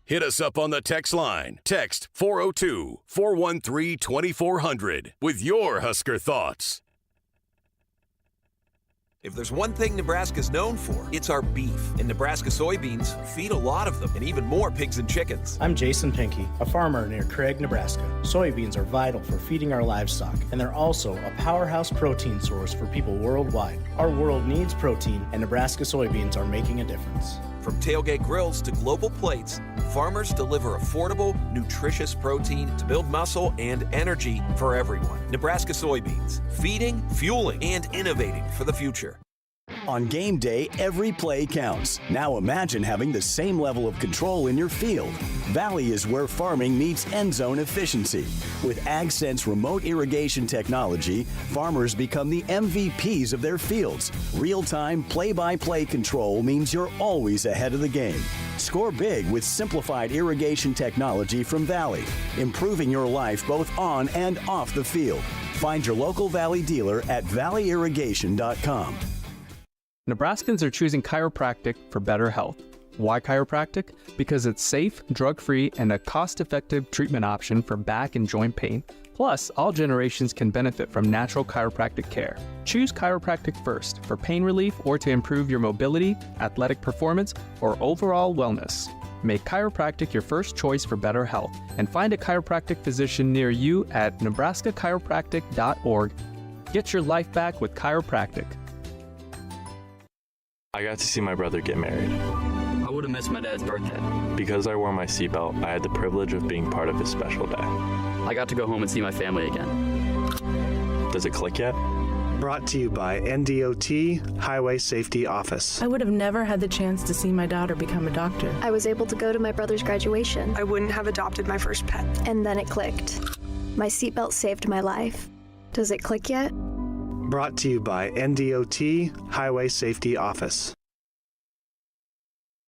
Hit us up on the text line. Text 402-413-2400 with your Husker thoughts. If there's one thing Nebraska's known for, it's our beef. And Nebraska soybeans feed a lot of them, and even more pigs and chickens. I'm Jason Pinky, a farmer near Craig, Nebraska. Soybeans are vital for feeding our livestock, and they're also a powerhouse protein source for people worldwide. Our world needs protein, and Nebraska soybeans are making a difference. From tailgate grills to global plates, farmers deliver affordable, nutritious protein to build muscle and energy for everyone. Nebraska soybeans, feeding, fueling, and innovating for the future. On game day, every play counts. Now imagine having the same level of control in your field. Valley is where farming meets end zone efficiency. With AgSense remote irrigation technology, farmers become the MVPs of their fields. Real-time, play-by-play control means you're always ahead of the game. Score big with simplified irrigation technology from Valley, improving your life both on and off the field. Find your local Valley dealer at valleyirrigation.com. Nebraskans are choosing chiropractic for better health. Why chiropractic? Because it's safe, drug-free, and a cost-effective treatment option for back and joint pain. Plus, all generations can benefit from natural chiropractic care. Choose chiropractic first for pain relief or to improve your mobility, athletic performance, or overall wellness. Make chiropractic your first choice for better health and find a chiropractic physician near you at nebraskachiropractic.org. Get your life back with chiropractic. I got to see my brother get married. I would have missed my dad's birthday. Because I wore my seatbelt, I had the privilege of being part of his special day. I got to go home and see my family again. Does it click yet? Brought to you by NDOT Highway Safety Office. I would have never had the chance to see my daughter become a doctor. I was able to go to my brother's graduation. I wouldn't have adopted my first pet. And then it clicked. My seatbelt saved my life. Does it click yet? Brought to you by NDOT Highway Safety Office.